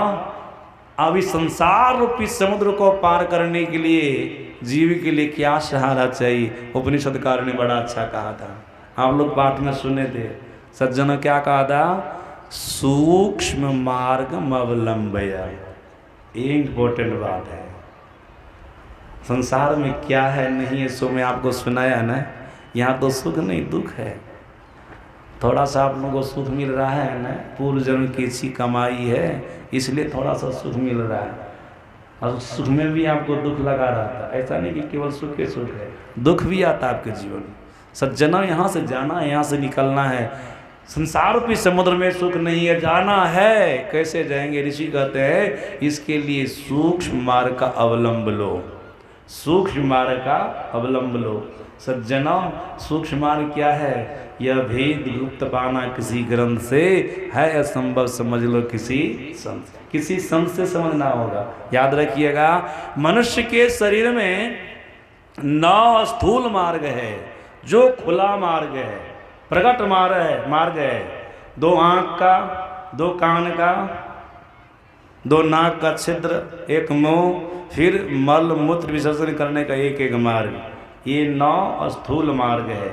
अब इस संसार रूपी समुद्र को पार करने के लिए जीव के लिए क्या सहारा चाहिए? उपनिषदकार ने बड़ा अच्छा कहा था, आप लोग पाठ में सुने थे। सज्जनों क्या कहा था? सूक्ष्म मार्ग अवलंबया। ये इंपॉर्टेंट बात है। संसार में क्या है नहीं है सो मैं आपको सुनाया ना, यहाँ तो सुख नहीं दुख है। थोड़ा सा आप लोगों को सुख मिल रहा है ना, पूर्व जन्म की अच्छी कमाई है इसलिए थोड़ा सा सुख मिल रहा है, और सुख में भी आपको दुख लगा रहा था। ऐसा नहीं कि केवल सुख के सुख है, दुख भी आता है आपके जीवन में। सज्जना यहाँ से जाना है, यहाँ से निकलना है। संसार रूपी समुद्र में सुख नहीं है, जाना है। कैसे जाएंगे? ऋषि कहते हैं इसके लिए सूक्ष्म मार्ग का अवलंब लो, सूक्ष्म मार्ग का अवलंब लो। सज्जनों सूक्ष्म मार्ग क्या है? यह भेद गुप्त पाना किसी ग्रंथ से है असंभव, समझ लो किसी संत से समझना होगा। याद रखिएगा मनुष्य के शरीर में 9 स्थूल मार्ग है, जो खुला मार्ग है, प्रकट मार्ग है। 2 आँख का, 2 कान का, 2 नाक का छिद्र, 1 मुंह, फिर मल मूत्र विसर्जन करने का एक मार्ग। ये 9 स्थूल मार्ग है।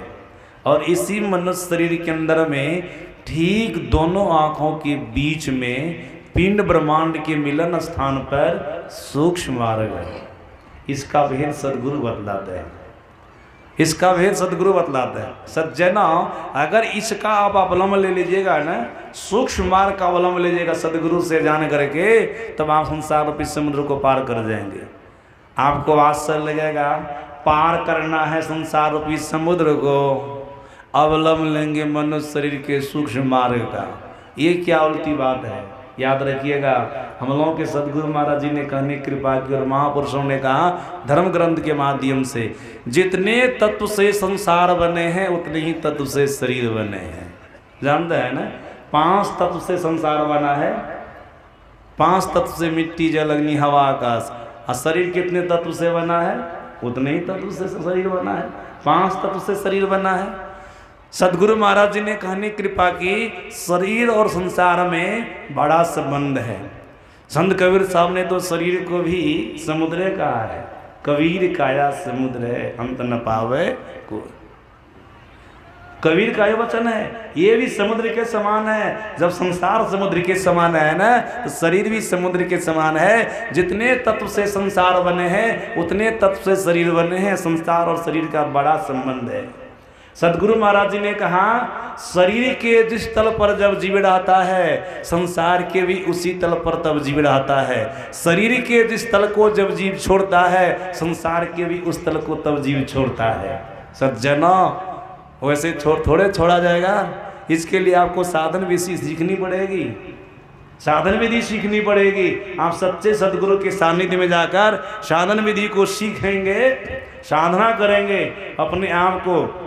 और इसी मनुष्य शरीर के अंदर में ठीक दोनों आँखों के बीच में पिंड ब्रह्मांड के मिलन स्थान पर सूक्ष्म मार्ग है। इसका भेद सदगुरु बतलाते हैं, इसका भेद सदगुरु बतलाते हैं। सज्जना अगर इसका आप अवलंब ले लीजिएगा ना, सूक्ष्म मार्ग का अवलंब लीजिएगा सदगुरु से जान करके, तब आप संसार रूपी समुद्र को पार कर जाएंगे। आपको आश्चर्य लगेगा, पार करना है संसार रूपी समुद्र को, अवलंब लेंगे मनुष्य शरीर के सूक्ष्म मार्ग का। ये क्या उल्टी बात है? याद रखिएगा हम लोगों के सदगुरु महाराज जी ने कहने कृपा की, और महापुरुषों ने कहा धर्म ग्रंथ के माध्यम से, जितने तत्व से संसार बने हैं उतने ही तत्व से शरीर बने हैं। जानते हैं ना, 5 तत्व से संसार बना है, 5 तत्व से मिट्टी जल अग्नि हवा आकाश। और शरीर कितने तत्व से बना है? उतने ही तत्व से शरीर बना है, 5 तत्व से शरीर बना है। सदगुरु महाराज जी ने कहने कृपा की, शरीर और संसार में बड़ा संबंध है। संत कबीर साहब ने तो शरीर को भी समुद्र कहा है, कबीर काया समुद्र है अंत न पावे को। कबीर का ये वचन है, ये भी समुद्र के समान है। जब संसार समुद्र के समान है ना, तो शरीर भी समुद्र के समान है। जितने तत्व से संसार बने हैं उतने तत्व से शरीर बने हैं। संसार और शरीर का बड़ा संबंध है। सदगुरु महाराज जी ने कहा शरीर के जिस तल पर जब जीव रहता है, संसार के भी उसी तल पर तब जीव रहता है। शरीर के जिस तल को जब जीव छोड़ता है, संसार के भी उस तल को तब जीव छोड़ता है। सज्जनों, वैसे थोड़े छोड़ा जाएगा। इसके लिए आपको साधन विधि सीखनी पड़ेगी, साधन विधि सीखनी पड़ेगी। आप सच्चे सदगुरु के सानिध्य में जाकर साधन विधि को सीखेंगे, साधना करेंगे, अपने आप को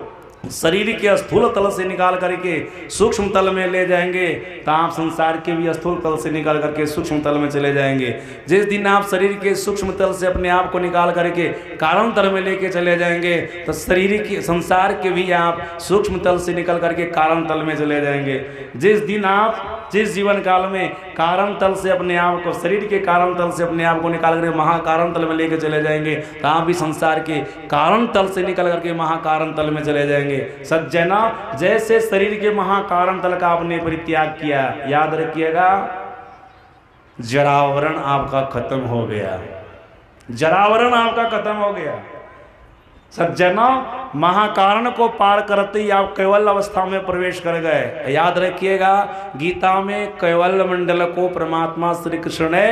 शरीर के स्थूल तल से निकाल करके सूक्ष्म तल में ले जाएंगे, तो आप संसार के भी स्थूल तल से निकाल करके सूक्ष्म तल में चले जाएंगे। जिस दिन आप शरीर के सूक्ष्म तल से अपने आप को निकाल करके कारण तल में लेके चले जाएंगे, तो शरीर के संसार के भी आप सूक्ष्म तल से निकल करके कारण तल में चले जाएंगे। जिस दिन आप जिस जीवन काल में कारण तल से अपने आप को, शरीर के कारण तल से अपने आप को निकाल करके महाकारण तल में लेके चले जाएंगे, तो आप भी संसार के कारण तल से निकल करके महाकारण तल में चले जाएंगे। सज्जना, जैसे शरीर के महाकारण तल का आपने परित्याग किया, याद रखिएगा जरावरण आपका खत्म हो गया, जरावरण आपका खत्म हो गया। सज्जना, महाकारण को पार करते ही आप कैवल्य अवस्था में प्रवेश कर गए। याद रखिएगा, गीता में कैवल्य मंडल को परमात्मा श्री कृष्ण ने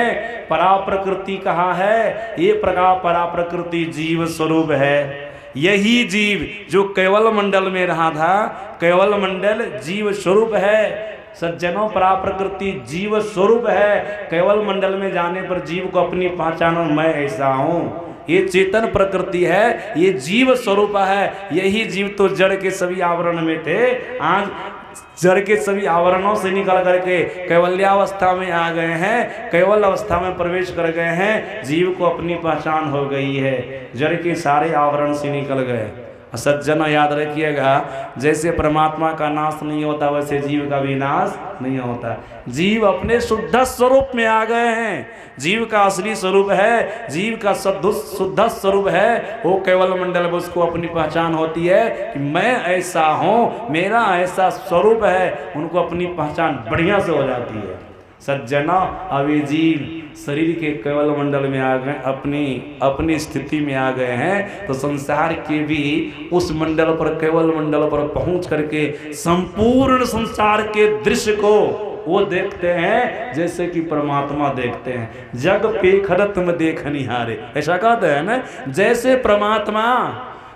परा प्रकृति कहा है। ये प्रकार परा प्रकृति जीव स्वरूप है। यही जीव जो कैवल्य मंडल में रहा था, कैवल्य मंडल जीव स्वरूप है। सज्जनों, परा प्रकृति जीव स्वरूप है। कैवल्य मंडल में जाने पर जीव को अपनी पहचान, मैं ऐसा हूँ, ये चेतन प्रकृति है, ये जीव स्वरूप है। यही जीव तो जड़ के सभी आवरण में थे, आज जड़ के सभी आवरणों से निकल करके कैवल्यावस्था में आ गए हैं, कैवल्य अवस्था में प्रवेश कर गए हैं। जीव को अपनी पहचान हो गई है, जड़ के सारे आवरण से निकल गए। सज्जन, याद रखिएगा, जैसे परमात्मा का नाश नहीं होता, वैसे जीव का भी नाश नहीं होता। जीव अपने शुद्ध स्वरूप में आ गए हैं। जीव का असली स्वरूप है, जीव का शुद्ध स्वरूप है, वो केवल मंडल में उसको अपनी पहचान होती है कि मैं ऐसा हूँ, मेरा ऐसा स्वरूप है। उनको अपनी पहचान बढ़िया से हो जाती है। सज्जना, अब ये जीव शरीर के केवल मंडल में आ गए, अपनी स्थिति में आ गए हैं, तो संसार के भी उस मंडल पर, केवल मंडल पर पहुंच करके संपूर्ण संसार के दृश्य को वो देखते हैं जैसे कि परमात्मा देखते हैं। जग पे खरत में देख निहारे, ऐसा कहते हैं ना। जैसे परमात्मा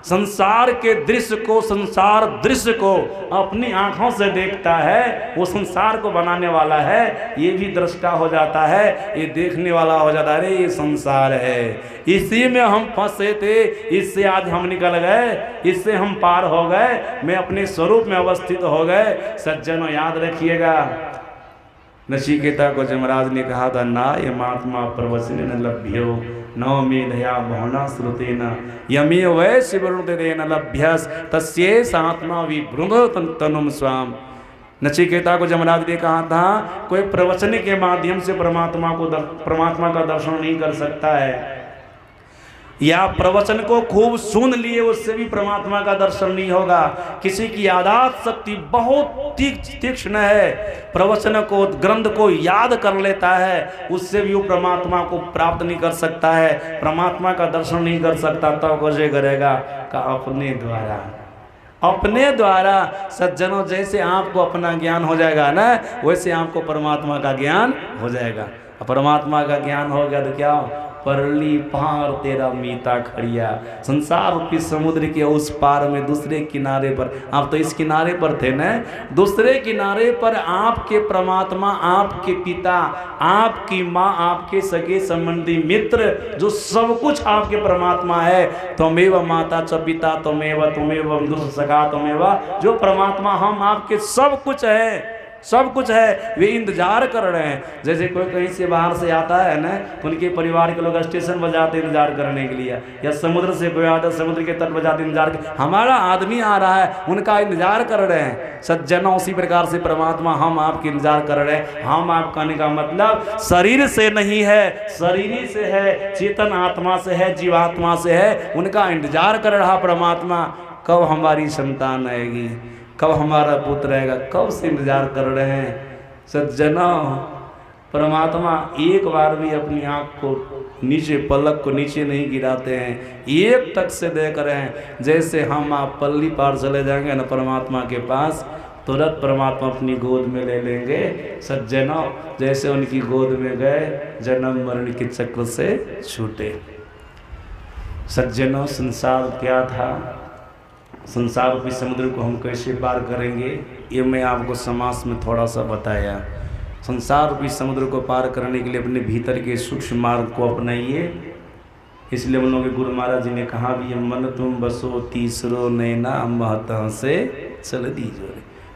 संसार के दृश्य को, संसार दृश्य को अपनी आंखों से देखता है, वो संसार को बनाने वाला है, ये भी दृष्टा हो जाता है, ये देखने वाला हो जाता है। अरे ये संसार है, इसी में हम फंसे थे, इससे आज हम निकल गए, इससे हम पार हो गए, मैं अपने स्वरूप में अवस्थित हो गए। सज्जनों, याद रखिएगा, नचिकेता को जमराज ने कहा था, ना ये महात्मा प्रवचन न लभ्यो नौ मेधया बहुना श्रुतेन यमे वै शिवरुदेन लभ्यस तस्ये सात्मा विभृंग तनुम स्वाम। नचिकेता को जमराज ने कहा था, कोई प्रवचन के माध्यम से परमात्मा का दर्शन नहीं कर सकता है, या प्रवचन को खूब सुन लिए उससे भी परमात्मा का दर्शन नहीं होगा। किसी की यादाश्त शक्ति बहुत तीक्ष्ण है, प्रवचन को, ग्रंथ को याद कर लेता है, उससे भी वो परमात्मा को प्राप्त नहीं कर सकता है, परमात्मा का दर्शन नहीं कर सकता। तो कैसे करेगा? का अपने द्वारा। सज्जनों, जैसे आपको अपना ज्ञान हो जाएगा ना, वैसे आपको परमात्मा का ज्ञान हो जाएगा। परमात्मा का ज्ञान हो गया तो क्या? परली पार तेरा मीता खड़िया, संसार रूपी समुद्र के उस पार में दूसरे किनारे पर, आप तो इस किनारे पर थे ना, दूसरे किनारे पर आपके परमात्मा, आपके पिता, आपकी माँ, आपके सगे संबंधी मित्र, जो सब कुछ आपके परमात्मा है। त्वमेव माता च पिता त्वमेव बंधु सखा त्वमेव, जो परमात्मा हम आपके सब कुछ है, सब कुछ है। वे इंतजार कर रहे हैं। जैसे कोई कहीं से बाहर से आता है ना, तो उनके परिवार के लोग स्टेशन पर जाते इंतजार करने के लिए, या समुद्र से कोई आता है, समुद्र के तट पर जाते इंतजार कर, हमारा आदमी आ रहा है, उनका इंतजार कर रहे हैं। सज्जनों, उसी प्रकार से परमात्मा हम आपके इंतजार कर रहे हैं। हम आप कहने का मतलब शरीर से नहीं है, शरीर से है, चेतन आत्मा से है, जीवात्मा से है। उनका इंतजार कर रहा परमात्मा, कब हमारी संतान आएगी, कब हमारा पुत्र आएगा, कब से इंतजार कर रहे हैं। सज्जनों, परमात्मा एक बार भी अपनी आँख को नीचे, पलक को नीचे नहीं गिराते हैं, एक तक से देख रहे हैं। जैसे हम आप पल्ली पार चले जाएंगे ना परमात्मा के पास, तुरंत परमात्मा अपनी गोद में ले लेंगे। सज्जनों, जैसे उनकी गोद में गए, जन्म मरण के चक्र से छूटे। सज्जनों, संसार क्या था, संसार रूपी समुद्र को हम कैसे पार करेंगे, ये मैं आपको समास में थोड़ा सा बताया। संसार रूपी समुद्र को पार करने के लिए अपने भीतर के सूक्ष्म मार्ग को अपनाइए। इसलिए हम लोग के गुरु महाराज जी ने कहा भी, मन तुम बसो तीसरो नैना महत से चल दीजो।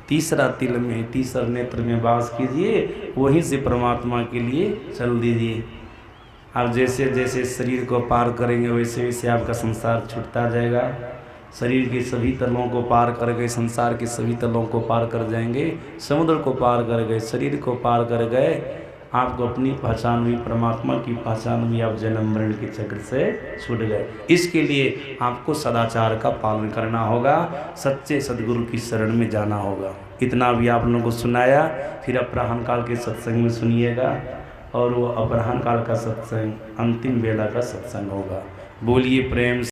तीसरा तिल में, तीसरा नेत्र में वास कीजिए, वहीं से परमात्मा के लिए चल दीजिए। आप जैसे जैसे शरीर को पार करेंगे वैसे वैसे आपका संसार छूटता जाएगा। शरीर के सभी तलों को पार कर गए, संसार के सभी तलों को पार कर जाएंगे, समुद्र को पार कर गए, शरीर को पार कर गए, आपको अपनी पहचान हुई, परमात्मा की पहचान हुई, आप जन्म मरण के चक्र से छूट गए। इसके लिए आपको सदाचार का पालन करना होगा, सच्चे सदगुरु की शरण में जाना होगा। इतना भी आप लोगों को सुनाया, फिर अपराह्न काल के सत्संग में सुनिएगा, और वो अपराह्न काल का सत्संग अंतिम बेला का सत्संग होगा। बोलिए प्रेम